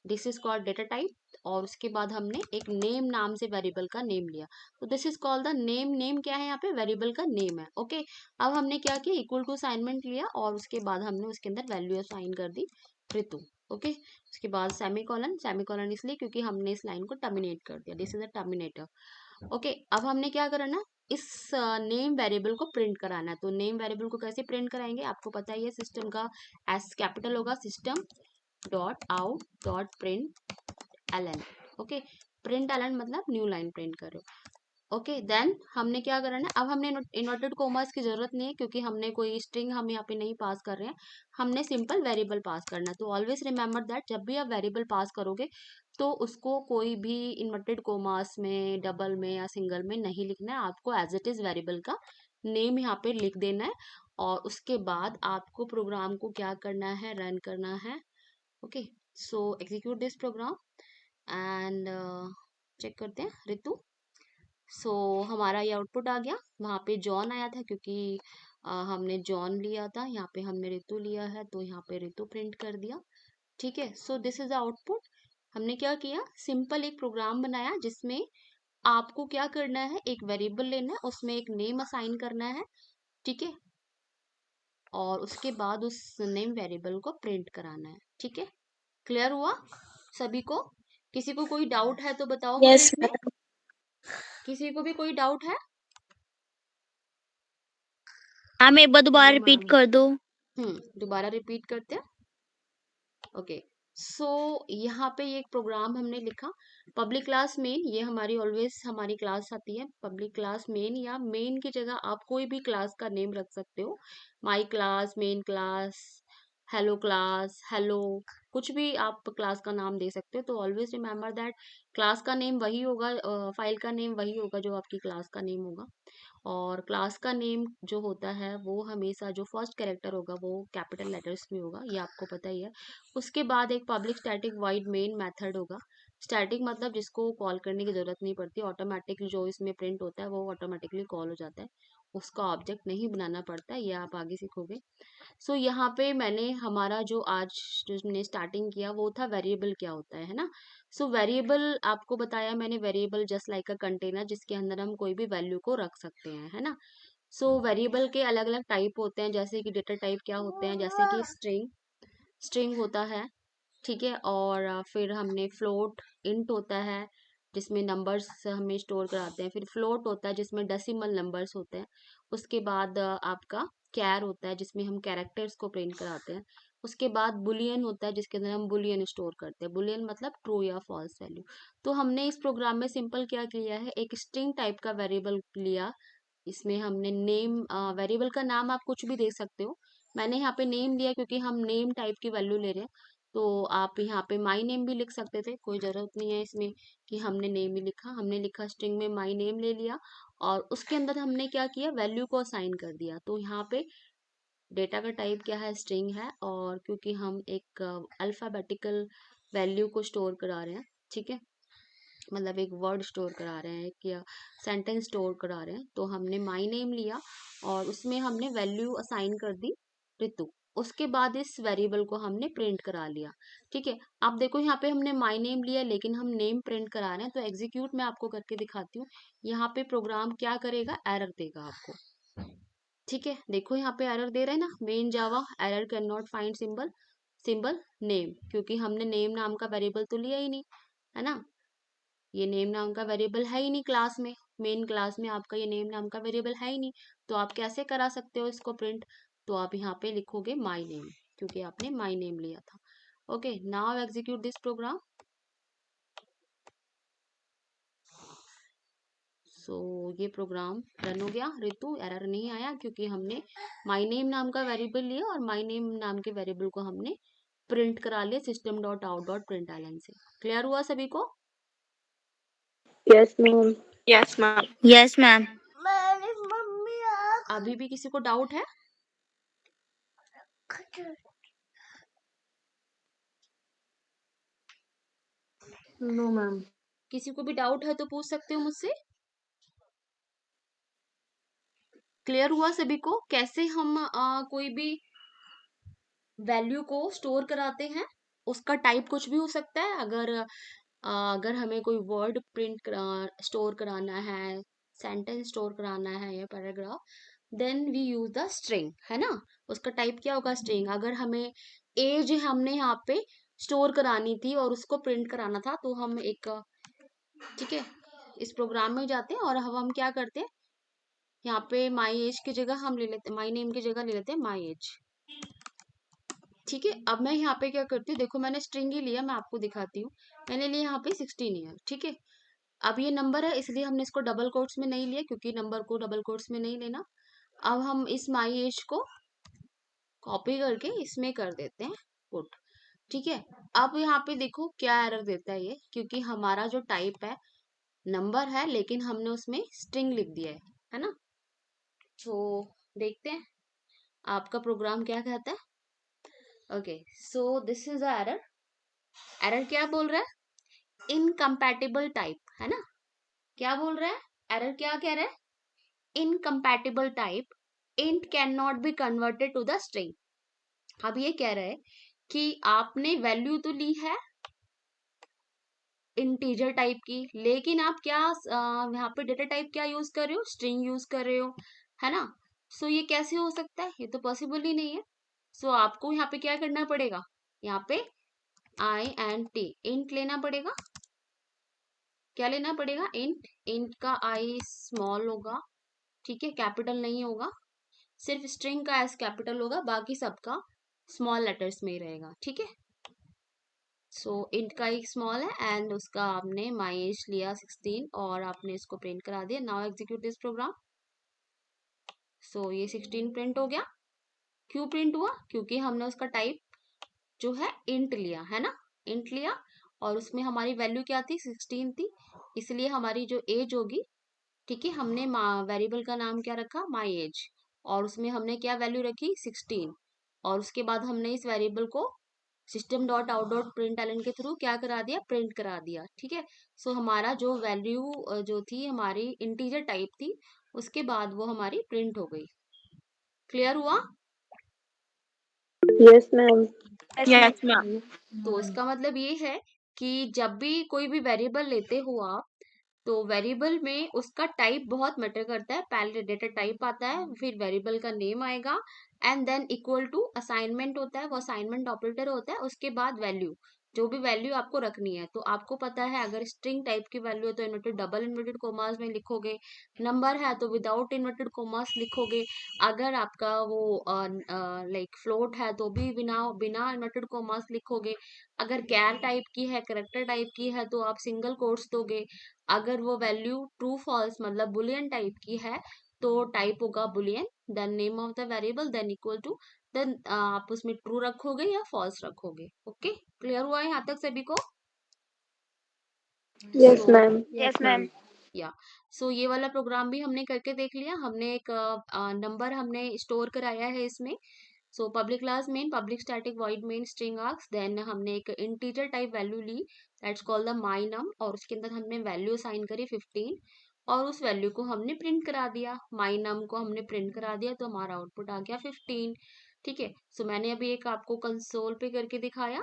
this is called data type. और उसके बाद हमने एक नेम नाम से वेरिएबल का नेम लिया, तो this is called the name क्या है यहाँ पे, वेरिएबल का नेम है, ओके। अब हमने क्या किया, इक्वल टू असाइनमेंट लिया और उसके बाद हमने उसके अंदर वैल्यू असाइन कर दी ऋतु, ओके। उसके बाद सेमीकोलन इसलिए क्योंकि हमने इस लाइन को टर्मिनेट कर दिया, this is a terminator, okay. अब हमने क्या करना, इस नेम वेरिएबल को प्रिंट कराना है। तो नेम वेरिएबल को कैसे प्रिंट कराएंगे, आपको पता ही है, सिस्टम का एस कैपिटल होगा, system dot out dot println, okay. Println मतलब न्यू लाइन प्रिंट कर रहे हो, ओके। देन हमने क्या करना है, अब हमने इन्वर्टेड कोमास की जरूरत नहीं है क्योंकि हमने कोई स्ट्रिंग हम यहाँ पे नहीं पास कर रहे हैं, हमने सिंपल वेरिएबल पास करना है। तो ऑलवेज रिमेंबर दैट जब भी आप वेरिएबल पास करोगे तो उसको कोई भी इन्वर्टेड कोमास में, डबल में या सिंगल में नहीं लिखना है, आपको एज इट इज वेरिएबल का नेम यहाँ पे लिख देना है। और उसके बाद आपको प्रोग्राम को क्या करना है, रन करना है, okay. So execute this program and check करते हैं ऋतु। सो हमारा ये आउटपुट आ गया, वहाँ पे जॉन आया था क्योंकि हमने जॉन लिया था, यहाँ पे हमने ऋतु लिया है तो यहाँ पे ऋतु प्रिंट कर दिया, ठीक है। सो दिस इज द आउटपुट। हमने क्या किया, सिंपल एक प्रोग्राम बनाया जिसमें आपको क्या करना है, एक वेरिएबल लेना है, उसमें एक नेम असाइन करना है, ठीक है। और उसके बाद उस नेम वेरिएबल को प्रिंट कराना है, ठीक है। क्लियर हुआ सभी को? किसी को कोई डाउट है तो बताओ मुझे Yes, इसमें, ma'am. किसी को भी कोई डाउट है? मैम एक बार दोबारा नो रिपीट मैम। कर दो। दोबारा रिपीट करते हैं, ओके। सो यहाँ पे ये एक प्रोग्राम हमने लिखा, पब्लिक क्लास मेन, ये हमारी ऑलवेज हमारी क्लास आती है पब्लिक क्लास मेन, या मेन की जगह आप कोई भी क्लास का नेम रख सकते हो, my class, main class, hello class, hello, कुछ भी आप क्लास का नाम दे सकते हो। तो ऑलवेज रिमेम्बर दैट क्लास का नेम वही होगा, फाइल का नेम वही होगा जो आपकी क्लास का नेम होगा। और क्लास का नेम जो होता है वो हमेशा जो फर्स्ट कैरेक्टर होगा वो कैपिटल लेटर्स में होगा, ये आपको पता ही है। उसके बाद एक public static void main method होगा। स्टैटिक मतलब जिसको कॉल करने की जरूरत नहीं पड़ती, ऑटोमेटिकली जो इसमें प्रिंट होता है वो ऑटोमेटिकली कॉल हो जाता है, उसका ऑब्जेक्ट नहीं बनाना पड़ता है, ये आप आगे सीखोगे। सो यहाँ पे मैंने हमारा जो आज जो हमने स्टार्टिंग किया वो था वेरिएबल क्या होता है ना। सो वेरिएबल आपको बताया मैंने, variable just like a container जिसके अंदर हम कोई भी वैल्यू को रख सकते हैं, है ना। सो वेरिएबल के अलग अलग टाइप होते हैं, जैसे कि डेटा टाइप क्या होते हैं, जैसे कि स्ट्रिंग, स्ट्रिंग होता है, ठीक है। और फिर हमने फ्लोट, इंट होता है जिसमें नंबर्स हमें स्टोर कराते हैं। फिर फ्लोट होता है जिसमें डेसिमल नंबर्स होते हैं। उसके बाद आपका कैर होता है जिसमें हम कैरेक्टर्स को प्रिंट कराते हैं। उसके बाद बुलियन होता है जिसके अंदर हम बुलियन स्टोर करते हैं, बुलियन मतलब ट्रू या फॉल्स वैल्यू। तो हमने इस प्रोग्राम में सिंपल क्या किया है, एक स्ट्रिंग टाइप का वेरिएबल लिया। इसमें हमने नेम, वेरिएबल का नाम आप कुछ भी दे सकते हो, मैंने यहाँ पे नेम लिया क्योंकि हम नेम टाइप की वैल्यू ले रहे हैं। तो आप यहाँ पे माई नेम भी लिख सकते थे, कोई जरूरत नहीं है इसमें कि हमने नेम ही लिखा, हमने लिखा स्ट्रिंग में माई नेम ले लिया और उसके अंदर हमने क्या किया, वैल्यू को असाइन कर दिया। तो यहाँ पे डेटा का टाइप क्या है, स्ट्रिंग है। और क्योंकि हम एक अल्फाबेटिकल वैल्यू को स्टोर करा रहे हैं, ठीक है, मतलब एक वर्ड स्टोर करा रहे हैं, एक या सेंटेंस स्टोर करा रहे हैं, तो हमने माई नेम लिया और उसमें हमने वैल्यू असाइन कर दी ऋतु। उसके बाद इस वेरिएबल को हमने प्रिंट करा लिया, ठीक है। आप देखो यहाँ पे हमने माई नेम लिया लेकिन हम नेम प्रिंट करा रहे हैं, तो एग्जीक्यूट मैं आपको करके दिखाती हूँ। यहाँ पे प्रोग्राम क्या करेगा, एरर देगा आपको, ठीक है। देखो यहाँ पे एरर दे रहे हैं ना, main Java error can not find symbol, symbol name, क्योंकि हमने नेम नाम का वेरिएबल तो लिया ही नहीं, है ना। ये नेम नाम का वेरिएबल है ही नहीं क्लास में, मेन क्लास में आपका ये नेम नाम का वेरिएबल है ही नहीं, तो आप कैसे करा सकते हो इसको प्रिंट। तो आप यहाँ पे लिखोगे माई नेम, क्योंकि आपने माई नेम लिया था। Okay, now execute this program. So ये प्रोग्राम रन हो गया, ऋतु एरर नहीं आया क्योंकि हमने माई नेम नाम का वेरिएबल लिया और माई नेम नाम के वेरिएबल को हमने प्रिंट करा लिया system dot out dot print से। क्लियर हुआ सभी को? Yes, ma'am. Yes ma'am. Yes, ma'am. अभी भी किसी को डाउट है? No, ma'am. किसी को भी डाउट है तो पूछ सकते हो मुझसे। क्लियर हुआ सभी को कैसे हम कोई भी वैल्यू को स्टोर कराते हैं? उसका टाइप कुछ भी हो सकता है। अगर हमें कोई वर्ड प्रिंट स्टोर कराना है, सेंटेंस स्टोर कराना है या paragraph, then we use the string, है ना। उसका टाइप क्या होगा, स्ट्रिंग। अगर हमें एज हमने यहाँ पे स्टोर करानी थी और उसको प्रिंट कराना था तो हम एक, ठीक है, इस प्रोग्राम में जाते हैं और हम क्या करते हैं, यहाँ पे माई एज की जगह हम ले लेते हैं, माई नेम की जगह ले लेते हैं माई एज, ठीक है। अब मैं यहाँ पे क्या करती हूँ, देखो मैंने स्ट्रिंग ही लिया, मैं आपको दिखाती हूँ। मैंने लिया यहाँ पे 16 ईयर, ठीक है। अब ये नंबर है इसलिए हमने इसको डबल कोट्स में नहीं लिया, क्योंकि नंबर को डबल कोट्स में नहीं लेना। अब हम इस माई एज को कॉपी करके इसमें कर देते हैं पुट, ठीक है। अब यहाँ पे देखो क्या एरर देता है ये, क्योंकि हमारा जो टाइप है नंबर है लेकिन हमने उसमें स्ट्रिंग लिख दिया है ना। तो देखते हैं आपका प्रोग्राम क्या कहता है। Okay, so this is a error. Error क्या बोल रहा है, इनकम्पैटिबल टाइप, है ना। क्या बोल रहा है, एरर क्या कह रहा है, incompatible type int can not be converted to the string. अब ये कह रहा है कि आपने वैल्यू तो ली है इंटीजर टाइप की, लेकिन आप क्या यहाँ पे डेटा टाइप क्या यूज कर रहे हो, स्ट्रिंग यूज कर रहे हो, है ना। सो ये कैसे हो सकता है, ये तो पॉसिबल ही नहीं है। सो आपको यहाँ पे क्या करना पड़ेगा, यहाँ पे INT इंट लेना पड़ेगा। क्या लेना पड़ेगा, इंट। इंट का आई स्मॉल होगा, ठीक है, कैपिटल नहीं होगा। सिर्फ स्ट्रिंग का एस कैपिटल होगा, बाकी सबका स्मॉल लेटर्स में ही रहेगा, ठीक है। सो इंट का एक स्मॉल है एंड उसका आपने माई एज लिया 16 और आपने इसको प्रिंट करा दिया। Now execute this program. So ये 16 प्रिंट हो गया। क्यों प्रिंट हुआ, क्योंकि हमने उसका टाइप जो है इंट लिया है ना, इंट लिया, और उसमें हमारी वैल्यू क्या थी, 16 थी, इसलिए हमारी जो एज होगी, ठीक है, हमने वेरिएबल का नाम क्या रखा, माई एज, और उसमें हमने क्या वैल्यू रखी, 16, और उसके बाद हमने इस वेरिएबल को system dot out dot println के थ्रू क्या करा दिया, प्रिंट करा दिया, ठीक है। सो हमारा जो वैल्यू जो थी हमारी इंटीजर टाइप थी, उसके बाद वो हमारी प्रिंट हो गई। क्लियर हुआ? Yes, ma'am. Yes, ma'am. तो इसका मतलब ये है कि जब भी कोई भी वेरिएबल लेते हो आप, तो वेरिएबल में उसका टाइप बहुत मैटर करता है। पहले डेटा टाइप आता है, फिर वेरिएबल का नेम आएगा, and then equal to assignment होता है, वो असाइनमेंट ऑपरेटर होता है, उसके बाद वैल्यू, जो भी वैल्यू आपको रखनी है। तो आपको पता है अगर स्ट्रिंग टाइप की वैल्यू है तो इन्वर्टेड डबल इन्वर्टेड कोमास में लिखोगे, नंबर है तो विदाउट इन्वर्टेड कोमास लिखोगे, अगर आपका वो लाइक फ्लोट है तो भी बिना बिना इन्वर्टेड कोमास लिखोगे, अगर कैर टाइप की है, करेक्टर टाइप की है तो आप सिंगल कोट्स दोगे, अगर वो वैल्यू ट्रू फॉल्स मतलब बुलियन टाइप की है तो टाइप होगा boolean, then name of the variable, then equal to, then आप उसमें ट्रू रखोगे या फॉल्स रखोगे। ओके, क्लियर हुआ है यहाँ तक सभी को? Yes, सो ma'am. Yes, ma'am. या सो ये वाला प्रोग्राम भी हमने करके देख लिया, हमने एक नंबर हमने स्टोर कराया है इसमें। So public class main, public static void main string args, then हमने एक इंटीजर टाइप वैल्यू ली, that's called the my num, और उसके अंदर हमने वैल्यू असाइन करी 15, और उस वैल्यू को हमने प्रिंट करा दिया, माई नम को हमने प्रिंट करा दिया, तो हमारा आउटपुट आ गया 15। ठीक है, सो मैंने अभी एक आपको कंसोल पे करके दिखाया,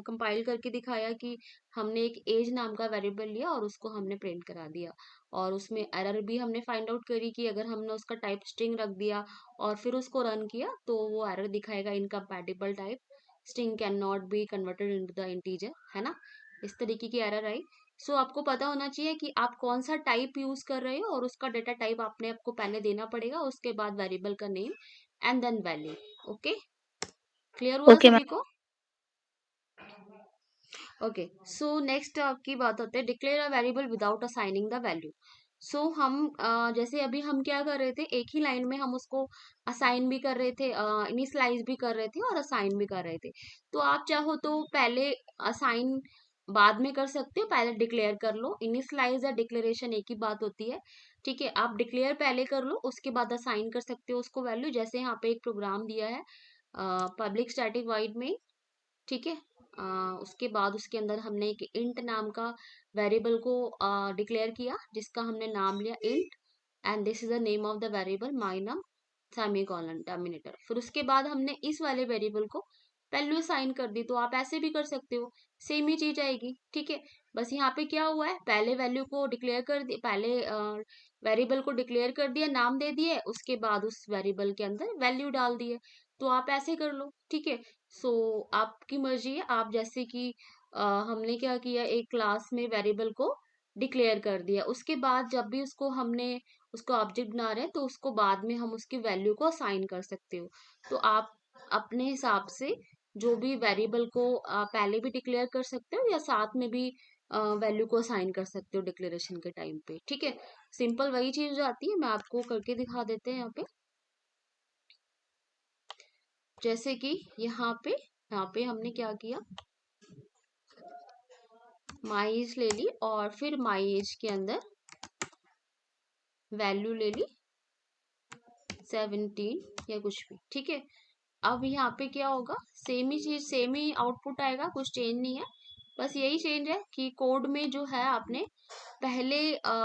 कंपाइल करके दिखाया कि हमने एक एज नाम का वेरिएबल लिया और उसको हमने प्रिंट करा दिया, और उसमें एरर भी हमने फाइंड आउट करी कि अगर हमने उसका टाइप स्ट्रिंग रख दिया और फिर उसको रन किया तो वो एरर दिखाएगा, incompatible type string can not be converted into the integer, है ना, इस तरीके की एरर आई। सो आपको पता होना चाहिए कि आप कौन सा टाइप यूज कर रहे हो, और उसका डेटा टाइप आपने आपको पहले देना पड़ेगा, उसके बाद वेरिएबल का name and then value. Okay, clear हुआ Okay, सभी ma'am. को? ओके, सो नेक्स्ट आपकी बात होती है declare a variable without assigning the value. So हम जैसे अभी हम क्या कर रहे थे, एक ही लाइन में हम उसको असाइन भी कर रहे थे, इनिशियलाइज भी कर रहे थे और असाइन भी कर रहे थे। तो आप चाहो तो पहले असाइन बाद में कर सकते हो, पहले डिक्लेयर कर लो, इनिशियलाइज या डिक्लेरेशन एक ही बात होती है। ठीक है, आप डिक्लेयर पहले कर लो, उसके बाद असाइन कर सकते हो उसको वैल्यू। जैसे यहाँ पे एक प्रोग्राम दिया है पब्लिक स्टैटिक वॉइड में, ठीक है, उसके बाद उसके अंदर हमने एक इंट नाम का वेरिएबल को डिक्लेयर किया, जिसका हमने नाम लिया int, and this is the name of the variable my num semicolon terminator. फिर उसके बाद हमने इस वाले वेरिएबल को वैल्यू असाइन कर दी, तो आप ऐसे भी कर सकते हो, सेम ही चीज आएगी। ठीक है, बस यहाँ पे क्या हुआ है, पहले वैल्यू को डिक्लेयर कर दिया, पहले वेरिएबल को डिक्लेयर कर दिया, नाम दे दिए, उसके बाद उस वेरिएबल के अंदर वैल्यू डाल दिए। तो आप ऐसे कर लो, ठीक है। सो आपकी मर्जी है, आप जैसे कि हमने क्या किया, एक क्लास में वेरिएबल को डिक्लेयर कर दिया, उसके बाद जब भी उसको हमने उसको ऑब्जेक्ट बना रहे हैं तो उसको बाद में हम उसकी वैल्यू को असाइन कर सकते हो। तो आप अपने हिसाब से जो भी वेरिएबल को पहले भी डिक्लेयर कर सकते हो या साथ में भी वैल्यू को असाइन कर सकते हो डिक्लेरेशन के टाइम पे। ठीक है, सिंपल वही चीज जो आती है, मैं आपको करके दिखा देते हैं यहाँ पे। जैसे कि यहाँ पे हमने क्या किया, माई एज ले ली और फिर माई एज के अंदर वैल्यू ले ली 17 या कुछ भी। ठीक है, अब यहाँ पे क्या होगा, सेम ही चीज, सेम ही आउटपुट आएगा, कुछ चेंज नहीं है, बस यही चेंज है कि कोड में जो है आपने पहले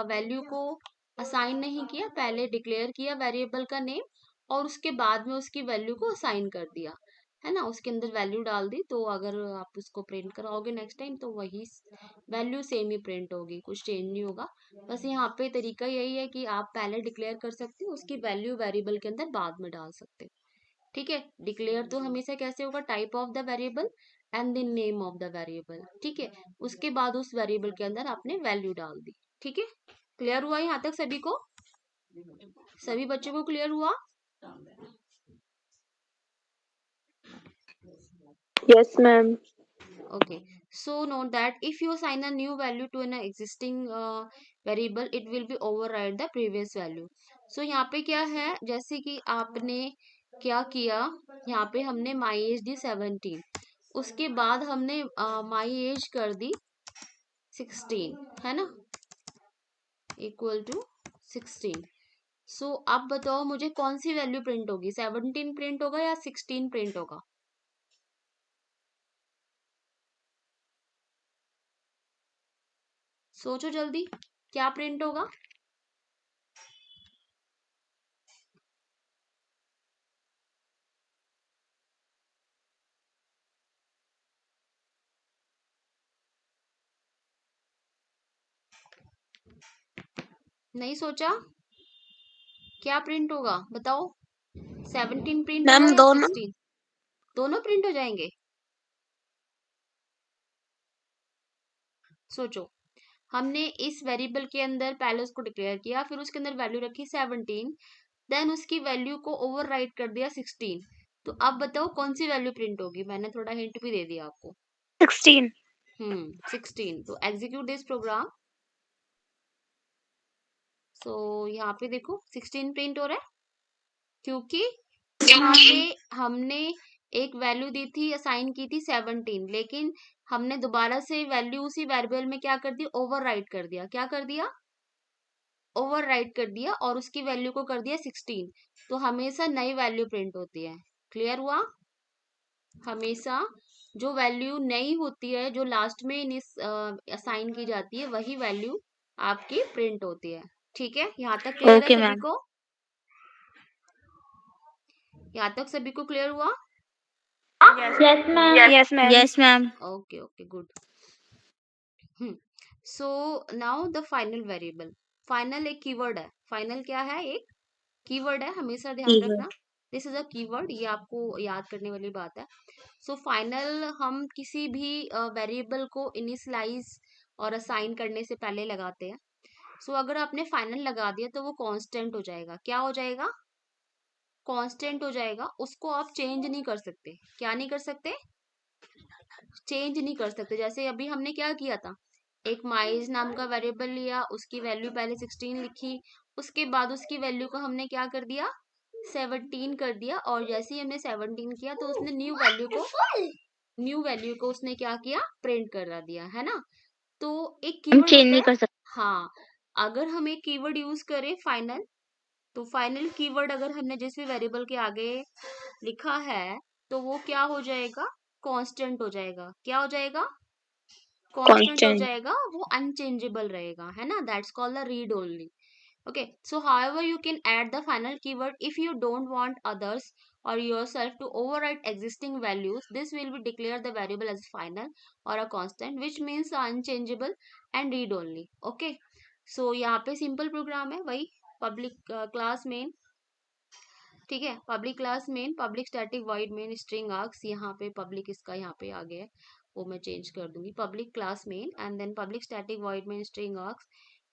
वैल्यू को असाइन नहीं किया, पहले डिक्लेयर किया वेरिएबल का नेम और उसके बाद में उसकी वैल्यू को असाइन कर दिया, है ना, उसके अंदर वैल्यू डाल दी। तो अगर आप उसको प्रिंट कराओगे नेक्स्ट टाइम तो वही वैल्यू सेम ही प्रिंट होगी, कुछ चेंज नहीं होगा। बस यहाँ पे तरीका यही है कि आप पहले डिक्लेयर कर सकते हो, उसकी वैल्यू वेरिएबल के अंदर बाद में डाल सकते हो। ठीक है, डिक्लेयर तो हमेशा कैसे होगा, type of the variable and the name of the variable. ठीक है, उसके बाद उस वेरिएबल के अंदर आपने वैल्यू डाल दी। ठीक है, क्लियर हुआ यहाँ तक सभी को? सभी बच्चों को क्लियर हुआ? Yes, ma'am. Okay, so note that if you assign a new value to an existing variable, it will be override the previous value. So यहाँ पे क्या है, जैसे कि आपने क्या किया, यहाँ पे हमने my age दी 17, उसके बाद हमने माई एज कर दी 16, है ना, इक्वल टू 16। सो अब बताओ मुझे कौन सी वैल्यू प्रिंट होगी, 17 प्रिंट होगा या 16 प्रिंट होगा? सोचो जल्दी, क्या प्रिंट होगा? नहीं सोचा? क्या प्रिंट होगा बताओ? 17 प्रिंट होगा मैम या दोनों 16? दोनों प्रिंट हो जाएंगे? सोचो, हमने इस वेरिएबल के अंदर पहले उसको डिक्लेयर किया, फिर उसके अंदर वैल्यू रखी 17, देन उसकी वैल्यू को ओवरराइट कर दिया 16। तो अब बताओ कौन सी वैल्यू प्रिंट होगी? मैंने थोड़ा हिंट भी दे दिया आपको। 16। 16। तो एग्जीक्यूट दिस प्रोग्राम। सो यहाँ पे देखो 16 प्रिंट हो रहा है, क्योंकि यहाँ पे हमने एक वैल्यू दी थी, असाइन की थी 17, लेकिन हमने दोबारा से वैल्यू उसी वेरिएबल में क्या कर दी, ओवरराइट कर दिया। क्या कर दिया? ओवरराइट कर दिया, और उसकी वैल्यू को कर दिया 16। तो हमेशा नई वैल्यू प्रिंट होती है। क्लियर हुआ? हमेशा जो वैल्यू नई होती है, जो लास्ट में असाइन की जाती है, वही वैल्यू आपकी प्रिंट होती है। ठीक है, यहाँ तक क्लियर है ओके सभी मैम। को? यहाँ तक सभी को क्लियर हुआ? Yes ma'am. Yes ma'am. Yes ma'am. Okay okay good. So now the final variable. Final एक कीवर्ड है। फाइनल क्या है? एक कीवर्ड है, हमेशा ध्यान रखना। दिस इज अ कीवर्ड, ये आपको याद करने वाली बात है। सो फाइनल हम किसी भी वेरिएबल को इनिशियलाइज और असाइन करने से पहले लगाते हैं। सो अगर आपने फाइनल लगा दिया तो वो कांस्टेंट हो जाएगा। क्या हो जाएगा? कांस्टेंट हो जाएगा। उसको आप चेंज नहीं कर सकते। क्या नहीं कर सकते? चेंज नहीं कर सकते। जैसे अभी हमने क्या किया था, एक माइज नाम का वेरिएबल लिया, उसकी वैल्यू पहले 16 लिखी, उसके बाद उसकी वैल्यू को हमने क्या कर दिया, 17 कर दिया, और जैसे ही हमने 17 किया तो उसने न्यू वैल्यू को उसने क्या किया, प्रिंट कर दिया, है ना। तो एक हम कीवर्ड चेंज होता नहीं है। कर सकते। हाँ, अगर हम एक कीवर्ड यूज करें फाइनल, तो फाइनल कीवर्ड अगर हमने जिस भी वेरिएबल के आगे लिखा है, तो वो क्या हो जाएगा, कांस्टेंट हो जाएगा। क्या हो जाएगा? कांस्टेंट हो कांस्टेंट। जाएगा, वो अनचेंजेबल रहेगा, है ना। That's called the read only. Okay, so however you can add the final keyword if you don't want others or yourself to overwrite existing values. This will be declared the variable as final or a constant, which means unchangeable and read only. Okay, so यहाँ पे simple program है, वही public class main, ठीक है, public class main, public static void main string arcs, यहाँ पे पब्लिक इसका यहाँ पे आ गया है, वो मैं चेंज कर दूंगी, public class main and then public static void main string args.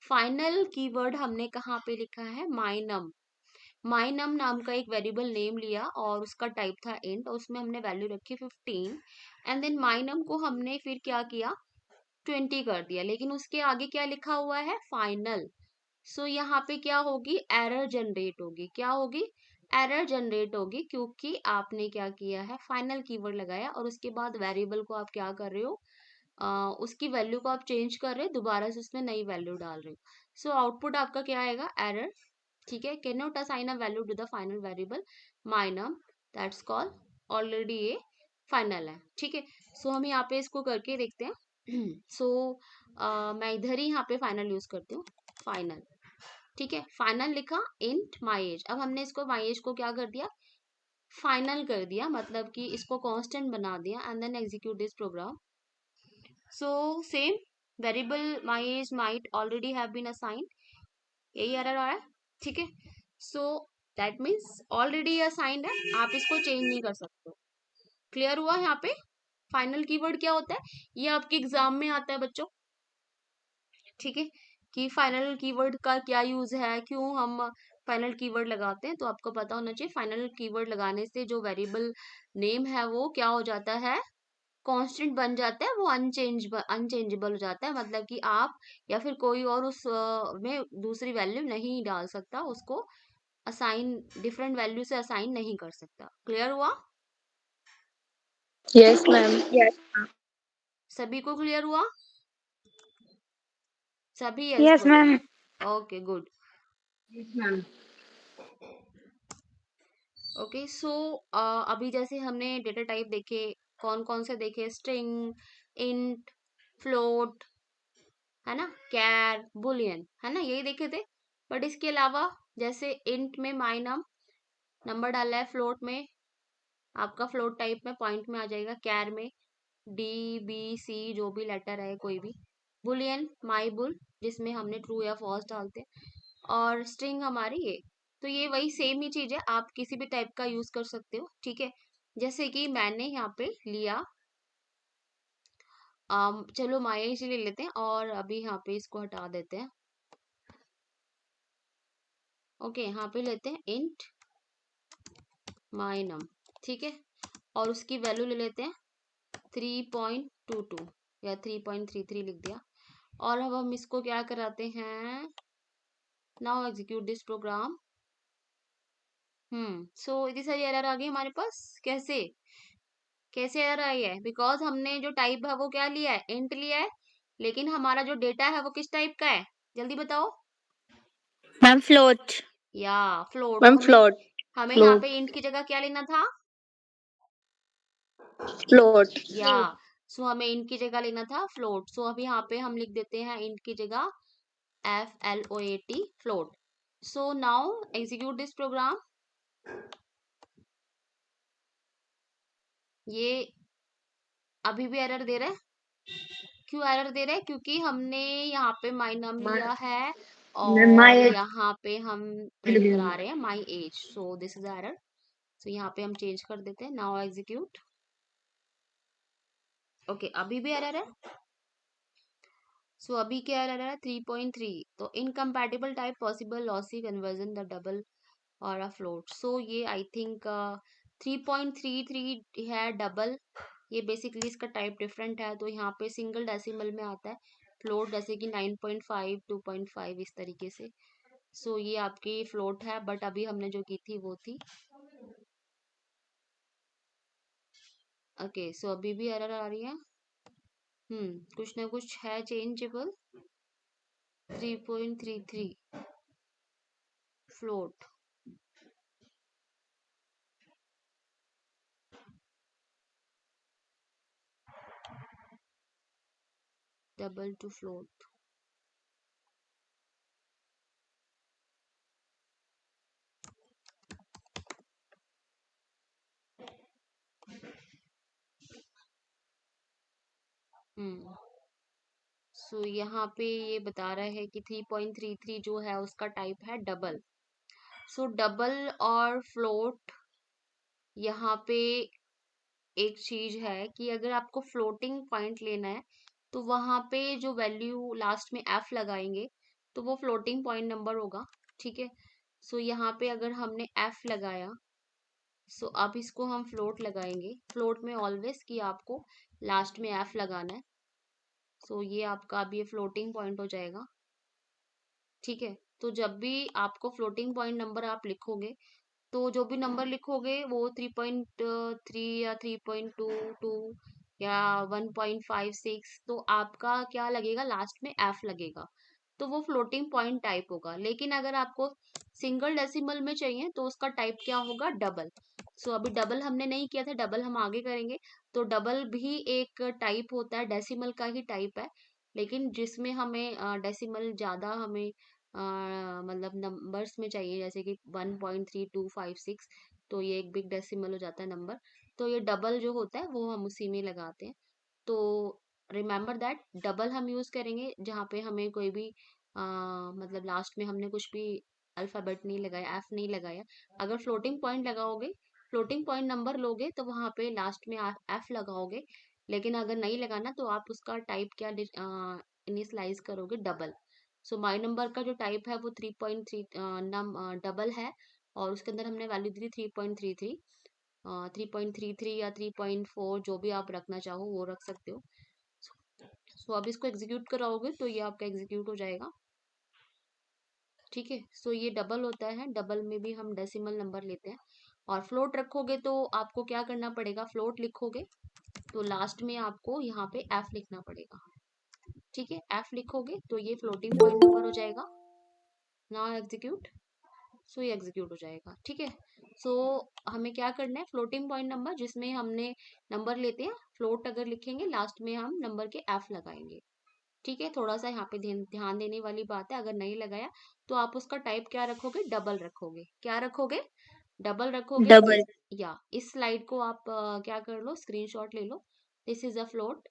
Final keyword हमने कहाँ पे लिखा है, माइनम। माइनम नाम का एक वेरिएबल नेम लिया और उसका टाइप था इंट, और उसमें हमने वैल्यू रखी 15, एंड देन माइनम को हमने फिर क्या किया, 20 कर दिया, लेकिन उसके आगे क्या लिखा हुआ है, फाइनल। सो यहाँ पे क्या होगी, एरर जनरेट होगी। क्या होगी? एरर जनरेट होगी, क्योंकि आपने क्या किया है, फाइनल कीवर्ड लगाया, और उसके बाद वेरिएबल को आप क्या कर रहे हो, उसकी वैल्यू को आप चेंज कर रहे हो, दोबारा से उसमें नई वैल्यू डाल रहे हो। सो आउटपुट आपका क्या आएगा, एरर। ठीक है, can not assign a value to the final variable my num, that's called already ये फाइनल है। ठीक है, सो हम यहाँ पे इसको करके देखते हैं। सो मैं इधर ही यहाँ पे फाइनल यूज करती हूँ, फाइनल। ठीक है, फाइनल लिखा, इंट माई एज। अब हमने इसको माई एज को क्या कर दिया, फाइनल कर दिया, मतलब कि इसको कांस्टेंट बना दिया, and then execute this program. So same variable my age might already have been assigned, यही एरर आ रहा है। ठीक है, so that means already assigned है, आप इसको चेंज नहीं कर सकते। क्लियर हुआ? यहाँ पे फाइनल कीवर्ड क्या होता है, ये आपके एग्जाम में आता है बच्चों। ठीक है, कि फाइनल कीवर्ड का क्या यूज है, क्यों हम फाइनल कीवर्ड लगाते हैं, तो आपको पता होना चाहिए। फाइनल कीवर्ड लगाने से जो वेरिएबल नेम है वो क्या हो जाता है, कांस्टेंट बन जाता है, वो अनचेंजेबल हो जाता है, मतलब कि आप या फिर कोई और उस में दूसरी वैल्यू नहीं डाल सकता, उसको असाइन डिफरेंट वैल्यू से असाइन नहीं कर सकता। क्लियर हुआ? Yes, ma'am. सभी को क्लियर हुआ? सभी यस Yes, बोलेंगे। ma'am. Okay good. Okay so अभी जैसे हमने डेटा टाइप देखे, कौन कौन से देखे? स्ट्रिंग, इंट, फ्लोट, है ना, कैर, बुलियन, है ना, यही देखे थे। बट इसके अलावा जैसे इंट में माय नंबर डाला है, फ्लोट में आपका फ्लोट टाइप में पॉइंट में आ जाएगा, कैर में डी बी सी जो भी लेटर है कोई भी, बुलियन माई बुल जिसमें हमने ट्रू या फॉल्स डालते हैं, और स्ट्रिंग हमारी ये। तो ये वही सेम ही चीज है, आप किसी भी टाइप का यूज कर सकते हो, ठीक है। जैसे कि मैंने यहाँ पे लिया, चलो माया इसी ले लेते हैं और अभी यहाँ पे इसको हटा देते हैं। ओके यहाँ पे लेते हैं इंट माई नम, ठीक है, और उसकी वैल्यू ले लेते हैं 3.22 या 3.33 लिख दिया। और अब हम इसको क्या कराते हैं, नाउ एग्जीक्यूट दिस प्रोग्राम। सो इतनी सारी एरर आ गई हमारे पास, कैसे कैसे एरर आई है? बिकॉज हमने जो टाइप है वो क्या लिया है, इंट लिया है, लेकिन हमारा जो डेटा है वो किस टाइप का है, जल्दी बताओ। Ma'am, float. या फ्लोट, तो Ma'am, हमें float. हमें यहाँ Float. पे इंट की जगह क्या लेना था? Float. या सो हमें इंट की जगह लेना था फ्लोट। सो अभी यहाँ पे हम लिख देते हैं इंट की जगह FLOAT, float. So now execute this program. ये अभी भी एरर दे रहा है। क्यों एरर दे रहा है? क्योंकि हमने यहाँ पे माई नम लिया है और यहाँ पे हम प्रिंट करा रहे हैं my age, so this is error. So यहाँ पे हम चेंज कर देते हैं, नाउ एग्जीक्यूट। ओके अभी भी एरर है। सो अभी क्या एरर है? 3.3, तो incompatible type possible lossy conversion the double और अ फ्लोट। सो ये आई थिंक 3.33 है डबल, ये बेसिकली इसका टाइप डिफरेंट है, तो यहाँ पे सिंगल डेसिमल में आता है फ्लोट, जैसे कि 9.5, 2.5 इस तरीके से। सो ये आपकी फ्लोट है, बट अभी हमने जो की थी वो थी। ओके सो अभी भी एरर आ रही है। कुछ ना कुछ है changeable. 3.33 float, double to float. Hmm so यहाँ पे ये बता रहा है कि 3.33 जो है उसका टाइप है डबल। सो डबल और फ्लोट, यहाँ पे एक चीज है कि अगर आपको फ्लोटिंग पॉइंट लेना है तो वहां पे जो वैल्यू लास्ट में एफ लगाएंगे तो वो फ्लोटिंग पॉइंट नंबर होगा, ठीक है। सो यहाँ पे अगर हमने एफ लगाया, सो अब इसको हम फ्लोट लगाएंगे। फ्लोट में ऑलवेज कि आपको लास्ट में एफ लगाना है। सो ये आपका अब ये फ्लोटिंग पॉइंट हो जाएगा, ठीक है। तो जब भी आपको फ्लोटिंग पॉइंट नंबर आप लिखोगे तो जो भी नंबर लिखोगे वो 3.3 या 3.22 या 1.56, तो आपका क्या लगेगा, लास्ट में एफ लगेगा, तो वो फ्लोटिंग पॉइंट टाइप होगा। लेकिन अगर आपको सिंगल डेसिमल में चाहिए तो उसका टाइप क्या होगा, डबल। सो अभी डबल हमने नहीं किया था, डबल हम आगे करेंगे। तो डबल भी एक टाइप होता है, डेसिमल का ही टाइप है, लेकिन जिसमें हमें डेसिमल ज्यादा हमें मतलब नंबर्स में चाहिए, जैसे कि 1.3256, तो ये एक बिग डेसिमल हो जाता है नंबर। तो ये डबल जो होता है वो हम उसी में लगाते हैं। तो रिमेंबर दैट डबल हम यूज करेंगे जहाँ पे हमें कोई भी मतलब लास्ट में हमने कुछ भी अल्फाबेट नहीं लगाया, एफ नहीं लगाया। अगर फ्लोटिंग पॉइंट लगाओगे, फ्लोटिंग पॉइंट नंबर लोगे तो वहां पे लास्ट में एफ लगाओगे, लेकिन अगर नहीं लगाना तो आप उसका टाइप क्या इनिशलाइज करोगे, डबल। सो माई नंबर का जो टाइप है वो 3.3 डबल है, और उसके अंदर हमने वैल्यू दी थी 3.33। 3.33 या 3.4 जो भी आप रखना चाहो वो रख सकते हो। सो अब इसको एग्जीक्यूट कराओगे तो ये आपका एग्जीक्यूट हो जाएगा, ठीक है। सो ये डबल होता है, डबल में भी हम डेसिमल नंबर लेते हैं। और फ्लोट रखोगे तो आपको क्या करना पड़ेगा, फ्लोट लिखोगे तो लास्ट में आपको यहाँ पे एफ लिखना पड़ेगा। ठीक है, एफ लिखोगे तो ये फ्लोटिंग पॉइंट नंबर हो जाएगा। नाउ एग्जीक्यूट, सो ये एग्जीक्यूट हो जाएगा। ठीक है, सो हमें क्या करना है, फ्लोटिंग पॉइंट नंबर जिसमें हमने नंबर लेते हैं, फ्लोट अगर लिखेंगे लास्ट में हम नंबर के एफ लगाएंगे। ठीक है, थोड़ा सा यहाँ पे ध्यान देने वाली बात है, अगर नहीं लगाया तो आप उसका टाइप क्या रखोगे, डबल रखोगे। क्या रखोगे, डबल रखोगे। डबल। या इस स्लाइड को आप क्या कर लो, स्क्रीनशॉट ले लो। This is a float.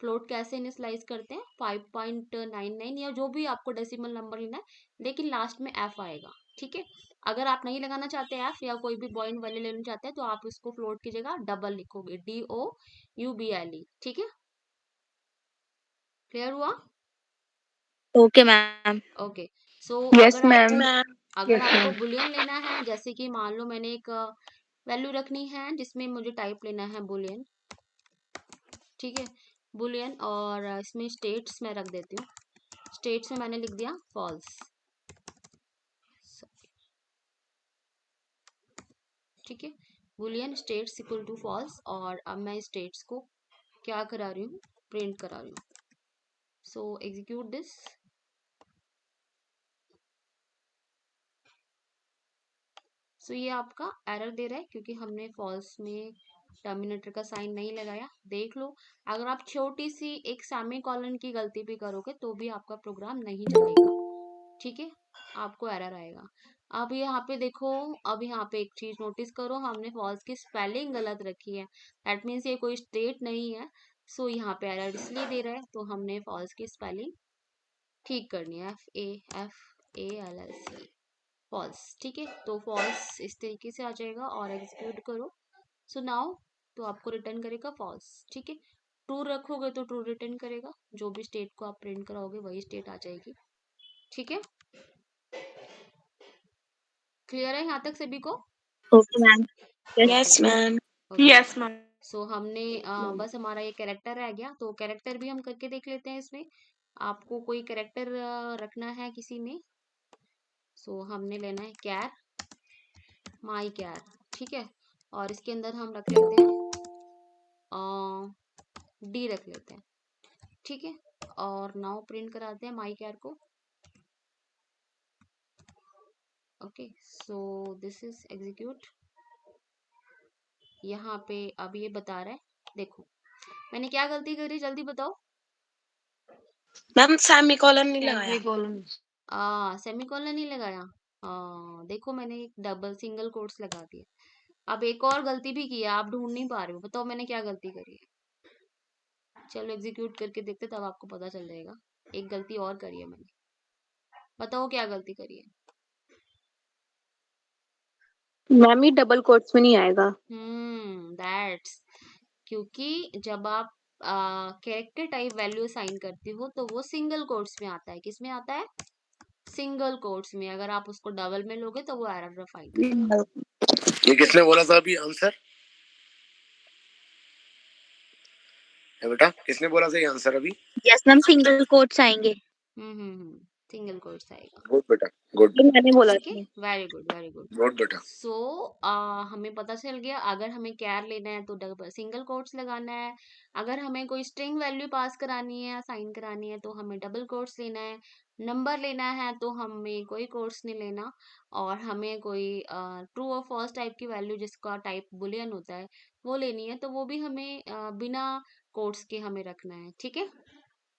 Float कैसे इनिशियलाइज करते हैं, 5.99 या जो भी आपको डेसिमल नंबर लेना है, लेकिन लास्ट में एफ आएगा। ठीक है, अगर आप नहीं लगाना चाहते एफ या कोई भी पॉइंट वाले लेना चाहते हैं तो आप इसको फ्लोट की जगह डबल लिखोगे, DOUBLE। ठीक है, क्लियर हुआ? Okay ma'am. Okay, so yes अगर मैम। अगर आपको बुलियन लेना है, जैसे कि मान लो मैंने एक वैल्यू रखनी है जिसमें मुझे टाइप लेना है बुलियन। ठीक है, बुलियन, और इसमें स्टेट्स मैं रख देती हूँ। स्टेट्स में मैंने लिख दिया फॉल्स। ठीक है, boolean status equal to false, और अब मैं स्टेट्स को क्या करा रही हूँ, प्रिंट करा रही हूँ। सो एग्जीक्यूट दिस। सो ये आपका एरर दे रहा है क्योंकि हमने फॉल्स में टर्मिनेटर का साइन नहीं लगाया। देख लो, अगर आप छोटी सी एक सेमीकोलन की गलती भी करोगे तो भी आपका प्रोग्राम नहीं चलेगा। ठीक है, आपको एरर आएगा। अब यहाँ पे देखो, अब यहाँ पे एक चीज नोटिस करो, हमने फॉल्स की स्पेलिंग गलत रखी है। दैट मीन्स ये कोई स्टेट नहीं है। सो यहाँ पे एरर इसलिए दे रहा है, तो हमने फॉल्स की स्पेलिंग ठीक करनी है, FALLC, फॉल्स। ठीक है, तो फॉल्स इस तरीके से आ जाएगा और एग्जीक्यूट करो। सो नाउ तो आपको रिटर्न करेगा फॉल्स। ठीक है, ट्रू रखोगे तो ट्रू रिटर्न करेगा, जो भी स्टेट को आप प्रिंट कराओगे वही स्टेट आ जाएगी। ठीक है, क्लियर है यहाँ तक सभी को? Okay ma'am. Yes ma'am. Okay, yes ma'am. So हमने बस हमारा ये कैरेक्टर रह गया, तो कैरेक्टर भी हम करके देख लेते हैं। इसमें आपको कोई कैरेक्टर रखना है किसी में, सो हमने लेना है कैर, माई कैर। ठीक है, और इसके अंदर हम रख लेते हैं डी रख लेते हैं। ठीक है, और नाउ प्रिंट कराते हैं माई कैर को। Okay, so this is execute. यहाँ पे अब ये बता रहा है, देखो मैंने क्या गलती करी, जल्दी बताओ। मैम सेमीकोलन नहीं लगाया। सेमीकोलन नहीं लगाया। देखो मैंने एक डबल सिंगल कोट्स लगा दिया। अब एक और गलती भी की है, आप ढूंढ नहीं पा रहे हो, बताओ मैंने क्या गलती करी है। चलो एग्जीक्यूट करके देखते, तब आपको पता चल जाएगा। एक गलती और करी है मैंने, बताओ क्या गलती करी है। मैम ये डबल कोट्स में नहीं आएगा। दैट्स क्योंकि जब आप कैरेक्टर टाइप वैल्यू साइन करती हो तो वो सिंगल कोट्स में आता है। किस में आता है, सिंगल कोट्स में। अगर आप उसको डबल में लोगे तो वो एरर फाइंड करेगा। ये किसने बोला था अभी आंसर है बेटा, किसने बोला था ये आंसर अभी? यस मैम, सिंगल कोट्स आएंगे। सिंगल कोट्स आएगा। गुड बेटा, गुड। ये मैंने बोला ठीक है, था। Very good very good. Good बेटा। सो हमें पता चल गया, अगर हमें कैर लेना है तो डबल सिंगल कोट्स लगाना है। अगर हमें कोई स्ट्रिंग वैल्यू पास करानी है, असाइन करानी है, तो हमें डबल कोट्स लेना है। नंबर लेना है तो हमें कोई कोट्स नहीं लेना। और हमें कोई ट्रू और फॉल्स टाइप की वैल्यू जिसका टाइप बुलियन होता है वो लेनी है, तो वो भी हमें बिना कोट्स के हमें रखना है। ठीक है,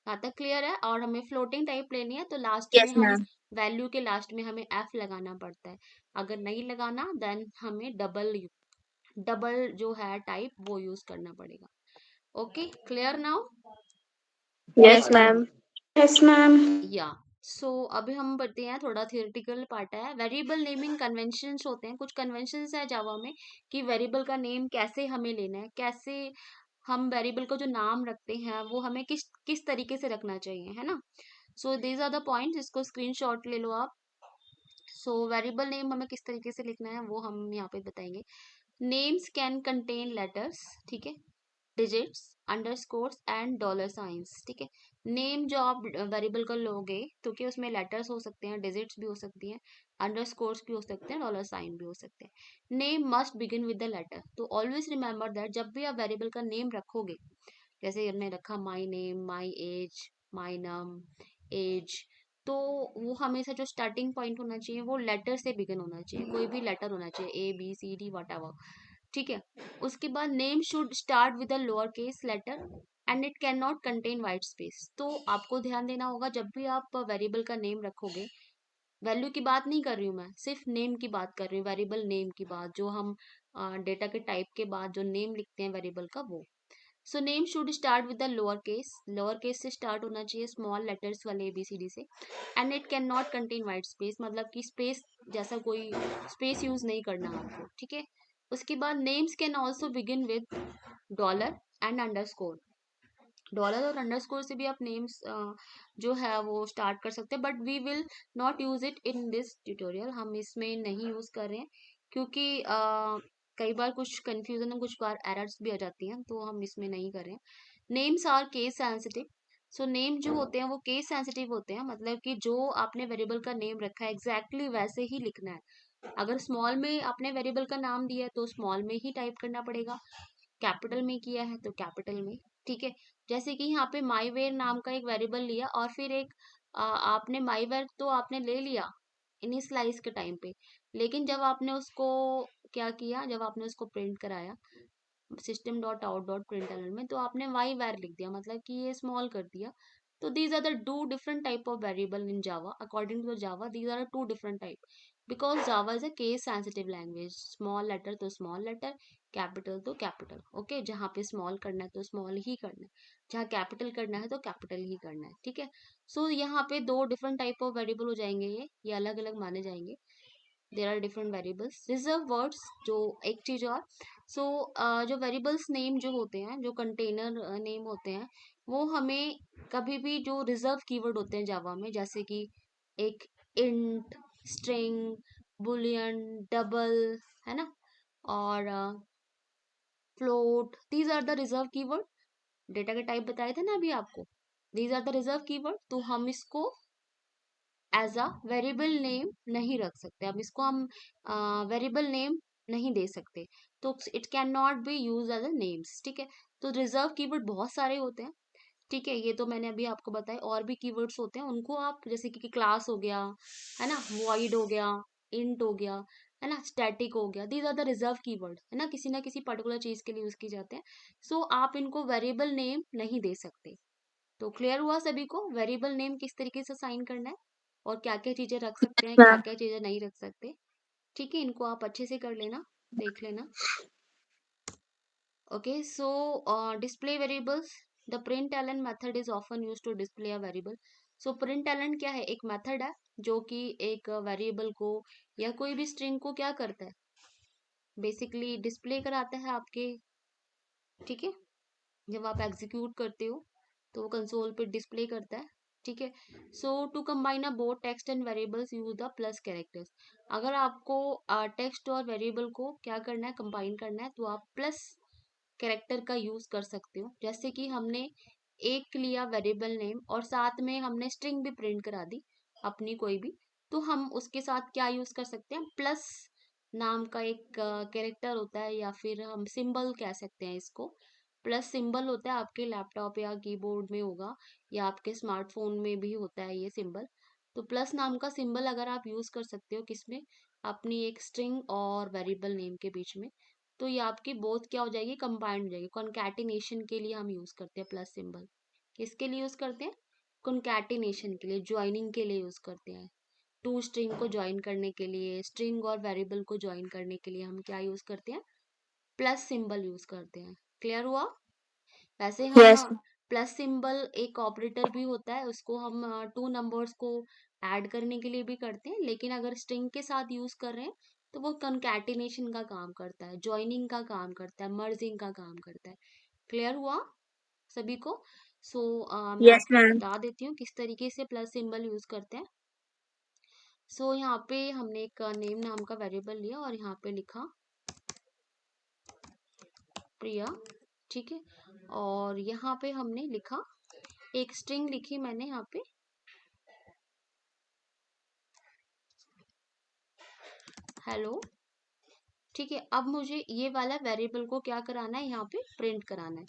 यहाँ तक क्लियर है? और हमें फ्लोटिंग टाइप लेनी है तो लास्ट में यस हम मैम। वैल्यू के लास्ट में हमें एफ लगाना पड़ता है। अगर नहीं लगाना देन हमें डबल जो है टाइप वो यूज करना पड़ेगा। Okay, clear now? Yes ma'am. Yes ma'am. या सो अभी हम बढ़ते हैं, थोड़ा थियोरेटिकल पार्ट है। वेरिएबल नेमिंग कन्वेंशंस होते हैं, कुछ कन्वेंशंस है जावा में कि वेरिएबल का नेम कैसे हमें लेना है, कैसे हम वेरिएबल को जो नाम रखते हैं वो हमें किस किस तरीके से रखना चाहिए, है ना। So these are the points, इसको स्क्रीनशॉट ले लो आप। सो वेरिएबल नेम हमें किस तरीके से लिखना है वो हम यहाँ पे बताएंगे। नेम्स कैन कंटेन लेटर्स, ठीक है, digits, underscores and dollar science. ठीक है, नेम जो आप वेरिएबल का लोगे तो क्या उसमें लेटर्स हो सकते हैं, डिजिट्स भी हो सकती हैं, अंडरस्कोर्स भी हो सकते हैं, डॉलर साइन भी हो सकते हैं। Name must begin with the letter, तो ऑलवेज रिमेंबर दैट जब भी आप वेरिएबल का नेम रखोगे, जैसे हमने रखा my name, my age, my num, age, तो वो हमेशा जो स्टार्टिंग पॉइंट होना चाहिए वो लेटर से बिगिन होना चाहिए, कोई भी लेटर होना चाहिए, ABCD वट, ठीक है। उसके बाद name should start with a lower case letter and it can not contain white space. तो आपको ध्यान देना होगा जब भी आप वेरिएबल का नेम रखोगे, वैल्यू की बात नहीं कर रही हूँ मैं, सिर्फ नेम की बात कर रही हूँ, वेरिएबल नेम की बात, जो हम डेटा के टाइप के बाद जो नेम लिखते हैं वेरिएबल का, वो। So name should start with the lower case से स्टार्ट होना चाहिए, स्मॉल लेटर्स वाले ABCD से, and it can not contain white space, मतलब कि स्पेस जैसा कोई स्पेस यूज नहीं करना आपको, ठीक है। उसके बाद names can also begin with dollar and underscore, dollar और अंडरस्कोर से भी आप नेम्स जो है वो स्टार्ट कर सकते हैं, but we will not use it in this tutorial, हम इसमें नहीं यूज कर रहे हैं, क्योंकि कई बार कुछ कंफ्यूजन है, कुछ बार एरर्स भी आ जाती हैं, तो हम इसमें नहीं कर रहे हैं। Names are case sensitive, so name जो होते हैं वो केस सेंसिटिव होते हैं, मतलब कि जो आपने वेरिएबल का नेम रखा है एग्जैक्टली वैसे ही लिखना है। अगर स्मॉल में आपने वेरिएबल का नाम दिया है तो स्मॉल में ही टाइप करना पड़ेगा, कैपिटल में किया है तो कैपिटल में, ठीक है। जैसे कि यहाँ पे माईवेयर नाम का एक वेरिएबल लिया और फिर एक आपने माईवेयर तो आपने ले लिया इनिशियलाइज के टाइम पे, लेकिन जब आपने उसको क्या किया, जब आपने उसको प्रिंट कराया system dot out dot println में, तो आपने वाई वैर लिख दिया, मतलब कि ये स्मॉल कर दिया। तो these are the two different type of variable in Java, according to Java these are two different type, because Java is a case sensitive language, small letter तो स्मॉल लेटर, कैपिटल तो कैपिटल, ओके। जहाँ पे स्मॉल करना है तो स्मॉल ही करना है, जहाँ कैपिटल करना है तो कैपिटल ही करना है, ठीक है। सो यहाँ पे दो डिफरेंट टाइप ऑफ वेरिएबल हो जाएंगे, ये अलग अलग माने जाएंगे। There are different variables, reserve words, जो एक चीज और, सो जो वेरिएबल्स नेम जो होते हैं, जो कंटेनर नेम होते हैं, वो हमें कभी भी जो रिजर्व कीवर्ड होते हैं जावा में, जैसे कि एक इंट, स्ट्रिंग, बुलियन, डबल, है ना, और float, these are the reserve keyword, data के टाइप बताए थे ना अभी आपको, these are the reserve keyword, तो हम इसको एज अ वेरिएबल नेम नहीं रख सकते, अब इसको हम वेरिएबल नेम नहीं दे सकते, तो it can not be use as a names, ठीक है। तो रिजर्व कीवर्ड बहुत सारे होते हैं, ठीक है, ये तो मैंने अभी आपको बताया, और भी कीवर्ड्स होते हैं, उनको आप जैसे कि क्लास हो गया, है ना, वॉइड हो गया, इंट हो गया, है ना, स्टैटिक हो गया, these are the reserve keyword, है ना, किसी ना किसी पर्टिकुलर चीज के लिए यूज किए जाते हैं। सो आप इनको वेरिएबल नेम नहीं दे सकते। तो क्लियर हुआ सभी को वेरिएबल नेम किस तरीके से साइन करना है, और क्या क्या चीजें रख सकते हैं, क्या मैम। क्या चीजें नहीं रख सकते, ठीक है। इनको आप अच्छे से कर लेना, देख लेना। Okay, so display variables, the println method is often used to display a variable. So println क्या है, एक मेथड है जो कि एक वेरिएबल को या कोई भी स्ट्रिंग को क्या करता है, बेसिकली डिस्प्ले कराता है आपके, ठीक है। जब आप एग्जीक्यूट करते हो तो वो कंसोल पे डिस्प्ले करता है, ठीक है। So to combine a both text and variables use the plus characters, अगर आपको टेक्स्ट और वेरिएबल को क्या करना है, कंबाइन करना है, तो आप प्लस कैरेक्टर का यूज कर सकते हो। जैसे कि हमने एक लिया वेरिएबल नेम और साथ में हमने स्ट्रिंग भी प्रिंट करा दी अपनी कोई भी, तो हम उसके साथ क्या यूज कर सकते हैं, प्लस नाम का एक कैरेक्टर होता है, या फिर हम सिंबल कह सकते हैं इसको, प्लस सिंबल होता है, आपके लैपटॉप या कीबोर्ड में होगा, या आपके स्मार्टफोन में भी होता है ये सिंबल। तो प्लस नाम का सिंबल अगर आप यूज कर सकते हो किसमें, अपनी एक स्ट्रिंग और वेरिएबल नेम के बीच में, तो ये आपकी बोथ क्या हो जाएगी, कंबाइंड हो जाएगी। कॉन्कैटिनेशन के लिए हम यूज करते हैं प्लस सिंबल, किसके लिए यूज करते हैं, कॉन्कैटिनेशन के लिए, ज्वाइनिंग के लिए यूज करते हैं। टू स्ट्रिंग को ज्वाइन करने के लिए, स्ट्रिंग और वेरिएबल को ज्वाइन करने के लिए हम क्या यूज करते हैं, प्लस सिंबल यूज करते हैं। क्लियर हुआ। वैसे हम यस। प्लस सिंबल एक ऑपरेटर भी होता है, उसको हम टू नंबर्स को ऐड करने के लिए भी करते हैं, लेकिन अगर स्ट्रिंग के साथ यूज कर रहे हैं तो वो कंकैटिनेशन का काम करता है, ज्वाइनिंग का काम करता है, मर्जिंग का काम करता है। क्लियर हुआ सभी को। सो मैं यस आपको मैम। बता देती हूँ किस तरीके से प्लस सिंबल यूज करते हैं। सो यहाँ पे हमने एक नेम नाम का वेरिएबल लिया और यहाँ पे लिखा प्रिया, ठीक है। और यहाँ पे हमने लिखा एक स्ट्रिंग लिखी मैंने यहाँ पे, हेलो, ठीक है। अब मुझे ये वाला वेरिएबल को क्या कराना है, यहाँ पे प्रिंट कराना है।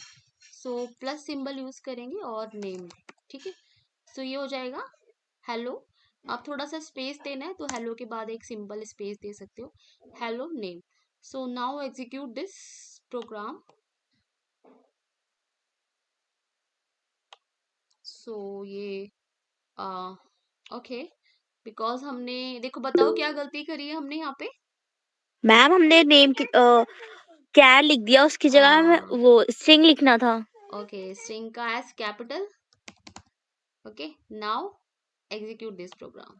सो प्लस सिंबल यूज करेंगे और नेम, ठीक है। सो ये हो जाएगा हेलो। आप थोड़ा सा स्पेस देना है तो हेलो के बाद एक सिंपल स्पेस दे सकते हो, hello name. So now execute this program. So ये ओके, बिकॉज हमने देखो, बताओ क्या गलती करी है हमने यहाँ पे। मैम हमने नेम की क्या लिख दिया, उसकी जगह में वो स्ट्रिंग लिखना था। ओके, स्ट्रिंग का S capital. Okay, now execute this program.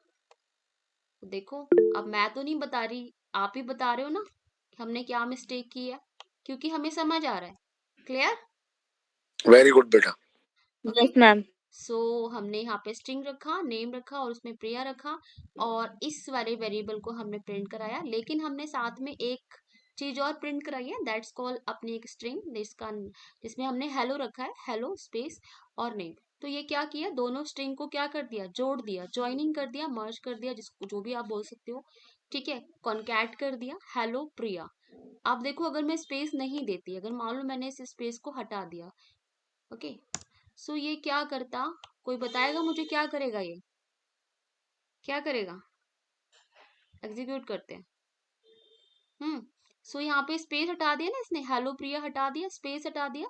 देखो, अब मैं तो नहीं बता रही, आप ही बता रहे हो ना कि हमने क्या मिस्टेक की है, क्योंकि हमें समझ आ रहा है। क्लियर? वेरी गुड बेटा। Yes ma'am. सो हमने यहाँ पे स्ट्रिंग रखा, नेम रखा और उसमें प्रिया रखा, और इस वाले वेरिएबल को हमने प्रिंट कराया। लेकिन हमने साथ में एक चीज और प्रिंट कराई है, दैट्स कॉल अपनी एक स्ट्रिंग जिसमें हमने हेलो रखा है, हेलो स्पेस और नेम। तो ये क्या किया, दोनों स्ट्रिंग को क्या कर दिया, जोड़ दिया, ज्वाइनिंग कर दिया, मर्ज कर दिया, जिसको जो भी आप बोल सकते हो, ठीक है। कॉन्कैट कर दिया, हेलो प्रिया। अब देखो, अगर मैं स्पेस नहीं देती, अगर मान लो मैंने इस स्पेस को हटा दिया, ओके, सो ये क्या करता, कोई बताएगा मुझे क्या करेगा, ये क्या करेगा। एग्जीक्यूट करते हैं। सो यहाँ पे स्पेस हटा दिया ना इसने, हेलो प्रिया हटा दिया, स्पेस हटा दिया।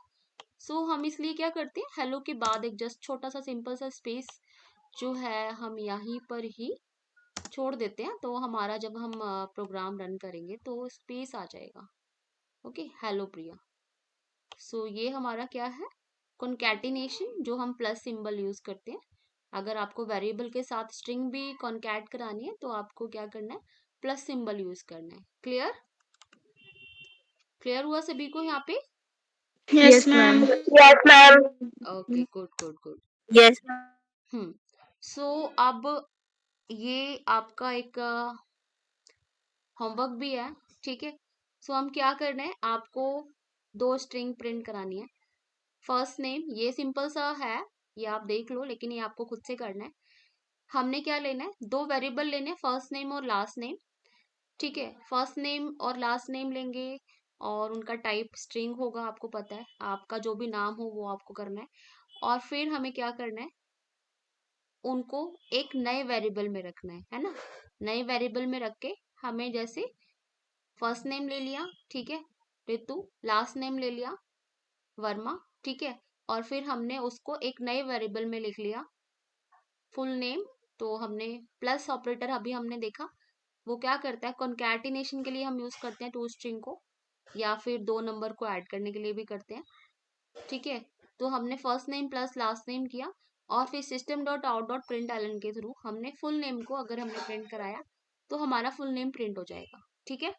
सो हम इसलिए क्या करते हैं, हेलो के बाद एक जस्ट छोटा सा सिंपल सा स्पेस जो है हम यहीं पर ही छोड़ देते हैं, तो हमारा जब हम प्रोग्राम रन करेंगे तो स्पेस आ जाएगा। ओके, हेलो प्रिया। सो ये हमारा क्या है, कॉन्कैटिनेशन, जो हम प्लस सिंबल यूज करते हैं। अगर आपको वेरिएबल के साथ स्ट्रिंग भी कॉन्कैट करानी है तो आपको क्या करना है, प्लस सिंबल यूज करना है। क्लियर? क्लियर हुआ सभी को यहाँ पे? Yes ma'am. Yes ma'am. Okay, good good good. Yes. So अब ये आपका एक होमवर्क भी है, ठीक है। सो हम क्या करना है, आपको दो स्ट्रिंग प्रिंट करानी है। फर्स्ट नेम, ये सिंपल सा है, ये आप देख लो, लेकिन ये आपको खुद से करना है। हमने क्या लेना है, दो वेरिएबल लेने हैं, फर्स्ट नेम और लास्ट नेम, ठीक है। फर्स्ट नेम और लास्ट नेम लेंगे और उनका टाइप स्ट्रिंग होगा, आपको पता है, आपका जो भी नाम हो वो आपको करना है। और फिर हमें क्या करना है, उनको एक नए वेरिएबल में रखना है ना। नए वेरिएबल में रख के हमें जैसे फर्स्ट नेम ले लिया, ठीक है, ऋतु, लास्ट नेम ले लिया वर्मा, ठीक है, और फिर हमने उसको एक नए वेरिएबल में लिख लिया फुल नेम। तो हमने प्लस ऑपरेटर अभी हमने देखा, वो क्या करता है, कॉन्कैटिनेशन के लिए हम यूज करते हैं टू स्ट्रिंग को, या फिर दो नंबर को ऐड करने के लिए भी करते हैं, ठीक है। तो हमने first name plus last name किया, और फिर system dot out dot println के थ्रू हमने फुल नेम को अगर हमने प्रिंट कराया तो हमारा फुल नेम प्रिंट हो जाएगा, ठीक है।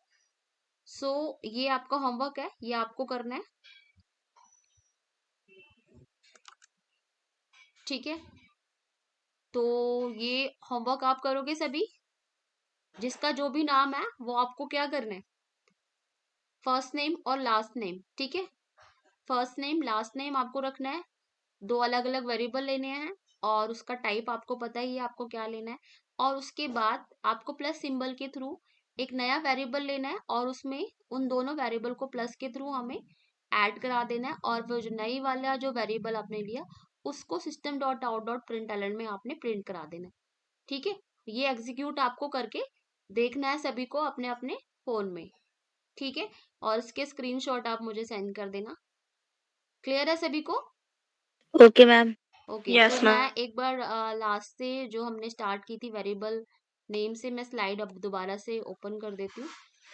सो ये आपका होमवर्क है, ये आपको करना है, ठीक है। तो ये होमवर्क आप करोगे सभी, जिसका जो भी नाम है वो आपको क्या करना है, फर्स्ट नेम और लास्ट नेम, ठीक है। फर्स्ट नेम लास्ट नेम आपको रखना है, दो अलग अलग वेरिएबल लेने हैं, और उसका टाइप आपको पता ही है आपको क्या लेना है। और उसके बाद आपको प्लस सिंबल के थ्रू एक नया वेरिएबल लेना है, और उसमें उन दोनों वेरिएबल को प्लस के थ्रू हमें ऐड करा देना है, और वो जो नई वाला जो वेरिएबल आपने लिया उसको system dot out dot println में आपने प्रिंट करा देना है, ठीक है। ये एग्जीक्यूट आपको करके देखना है सभी को अपने अपने फोन में, ठीक है। और इसके स्क्रीनशॉट आप मुझे सेंड कर देना। क्लियर है सभी को? Okay ma'am. ओके, यस तो मैम। मैं एक बार लास्ट से जो हमने स्टार्ट की थी वेरिएबल नेम से, मैं स्लाइड अब दोबारा से ओपन कर देती हूँ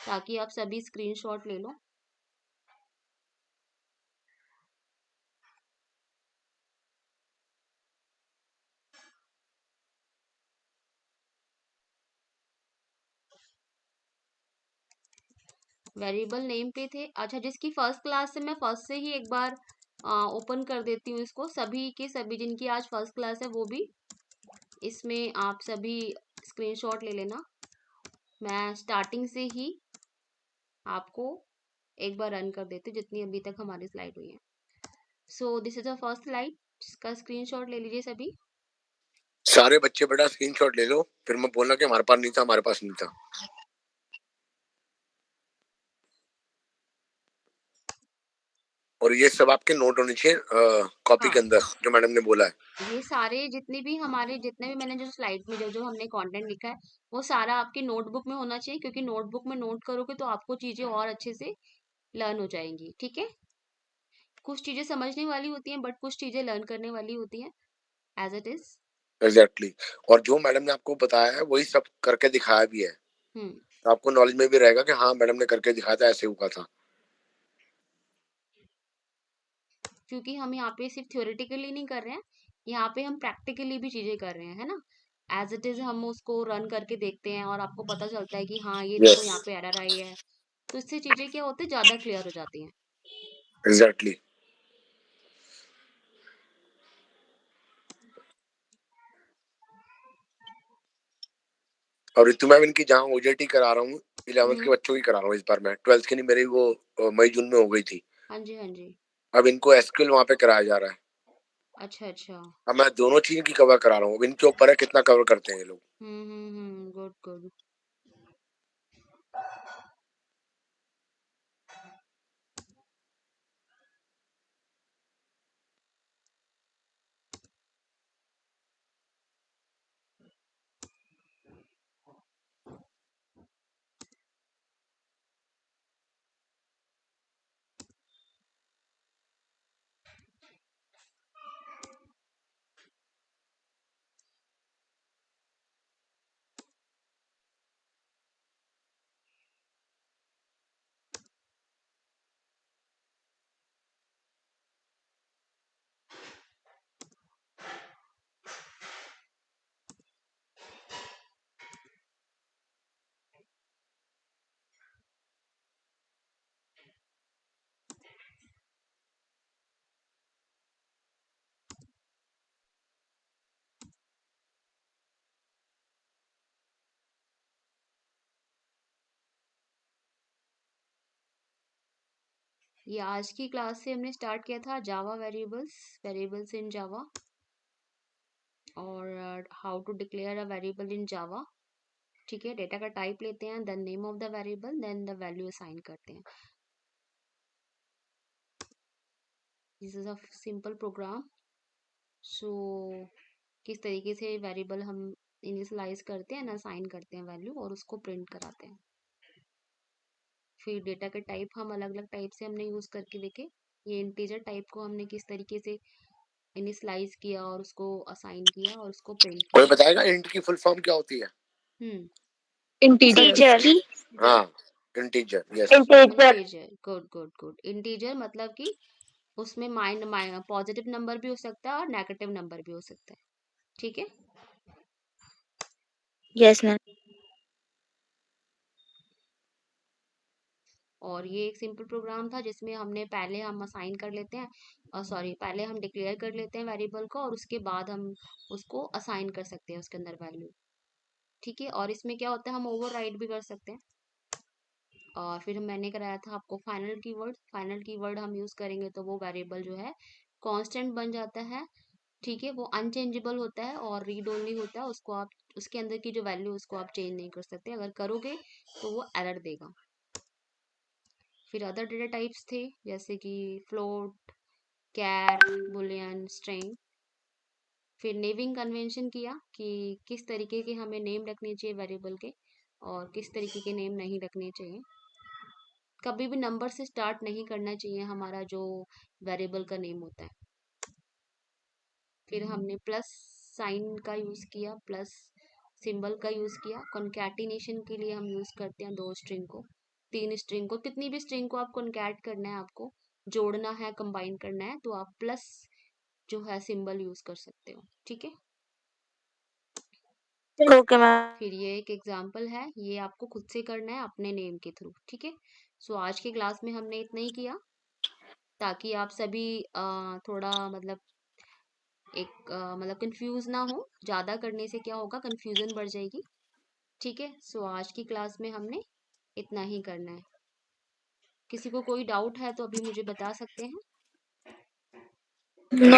ताकि आप सभी स्क्रीनशॉट ले लो। वेरिएबल नेम पे थे, अच्छा, जिसकी फर्स्ट क्लास से मैं फर्स्ट से ही एक बार ओपन कर देती हूँ इसको, सभी के सभी जिनकी आज फर्स्ट क्लास है वो भी इसमें आप सभी स्क्रीनशॉट ले लेना। मैं स्टार्टिंग से ही आपको एक बार रन कर देती हूँ जितनी अभी तक हमारी स्लाइड हुई है। सो this is the first slide, जिसका स्क्रीनशॉट ले लीजिए सभी। सारे बच्चे बेटा स्क्रीनशॉट ले लो, फिर मैं बोलना कि हमारे पास नहीं था, हमारे पास नहीं था। और ये सब आपके नोट होने चाहिए कॉपी हाँ के अंदर जो मैडम ने बोला है। ये सारे जितने भी मैंने जो स्लाइड में जो हमने कंटेंट लिखा है वो सारा आपकी नोटबुक में होना चाहिए, क्योंकि नोटबुक में नोट करोगे तो आपको चीजें और अच्छे से लर्न हो जाएंगी। ठीक है, कुछ चीजें समझने वाली होती हैं बट कुछ चीजें लर्न करने वाली होती हैं एज इट इज। एग्जैक्टली। और जो मैडम ने आपको बताया है वही सब करके दिखाया भी है, हम्म तो आपको नॉलेज में भी रहेगा कि हाँ मैडम ने करके दिखाया था, ऐसे हुआ था। क्योंकि हम यहाँ पे सिर्फ थ्योरेटिकली नहीं कर रहे हैं, यहाँ पे हम प्रैक्टिकली भी चीजें कर रहे हैं, है ना। एज इट इज हम उसको रन करके देखते हैं और आपको पता चलता है कि हाँ ये देखो यस, यहाँ पे एरर आई है। तो इससे चीजें क्या होती है, ज्यादा क्लियर हो जाती हैं। एग्जैक्टली। और ऋतु मैम इनकी जहाँ ओजेटी करा रहा हूँ 11th के हम्म बच्चों की करा रहा हूँ इस बार मैं, 12th की नहीं, मेरी वो मई जून में हो गई थी। हाँ जी हाँ जी। अब इनको एसक्यूएल वहाँ पे कराया जा रहा है। अच्छा अच्छा। अब मैं दोनों चीज की कवर करा रहा हूँ, अब इनके ऊपर है कितना कवर करते हैं ये लोग। Good good. ये आज की क्लास से हमने स्टार्ट किया था जावा वेरिएबल्स इन जावा, और how to declare a variable in Java. ठीक है, डेटा का टाइप लेते हैं, then name of the variable, then the value assign करते हैं। This is a simple program. So किस तरीके से वेरिएबल हम इनिशियलाइज करते हैं, असाइन करते हैं वैल्यू और उसको प्रिंट कराते हैं। फिर डेटा के टाइप हम अलग अलग टाइप से हमने यूज करके देखे। ये इंटीजर टाइप को हमने किस तरीके से इनिशियलाइज किया और उसको असाइन किया और उसको प्रिंट कोई किया। बताएगा इंट की फुल फॉर्म क्या होती है? हम्म इंटीजर। टीचर। हाँ, integer, yes. Integer. Integer, good good good. Integer मतलब कि उसमें पॉजिटिव नंबर भी हो सकता है और नेगेटिव नंबर भी हो सकता है। ठीक है, यस मैम। और ये एक सिंपल प्रोग्राम था जिसमें हमने पहले हम असाइन कर लेते हैं, और सॉरी पहले हम डिक्लेयर कर लेते हैं वेरिएबल को और उसके बाद हम उसको असाइन कर सकते हैं उसके अंदर वैल्यू। ठीक है, और इसमें क्या होता है, हम ओवरराइड भी कर सकते हैं। और फिर मैंने कराया था आपको फाइनल कीवर्ड हम यूज करेंगे तो वो वेरिएबल जो है कांस्टेंट बन जाता है। ठीक है, वो अनचेंजेबल होता है और रीड ओनली होता है, उसको आप उसके अंदर की जो वैल्यू उसको आप चेंज नहीं कर सकते, अगर करोगे तो वो एरर देगा। फिर अदर डेटा टाइप्स थे जैसे कि फ्लोट, कैर, बुलियन, स्ट्रिंग। फिर नेमिंग कन्वेंशन किया कि किस तरीके के हमें नेम रखने चाहिए वेरिएबल के और किस तरीके के नेम नहीं रखने चाहिए। कभी भी नंबर से स्टार्ट नहीं करना चाहिए हमारा जो वेरिएबल का नेम होता है। फिर हमने प्लस साइन का यूज किया, प्लस सिंबल का यूज किया। कॉन्कैटिनेशन के लिए हम यूज करते हैं 2 स्ट्रिंग को, 3 स्ट्रिंग को, कितनी भी स्ट्रिंग को आप कॉन्कैट करना है, आपको जोड़ना है, कंबाइन करना है, तो आप प्लस जो है सिंबल यूज कर सकते हो। ठीक है, ओके मैम। फिर ये एक एग्जाम्पल है, ये आपको खुद से करना है अपने नेम के थ्रू। ठीक है, सो आज की क्लास में हमने इतना ही किया ताकि आप सभी थोड़ा मतलब मतलब कंफ्यूज ना हो। ज्यादा करने से क्या होगा, कंफ्यूजन बढ़ जाएगी। ठीक है, सो आज की क्लास में हमने इतना ही करना है। किसी को कोई डाउट है तो अभी मुझे बता सकते हैं। नो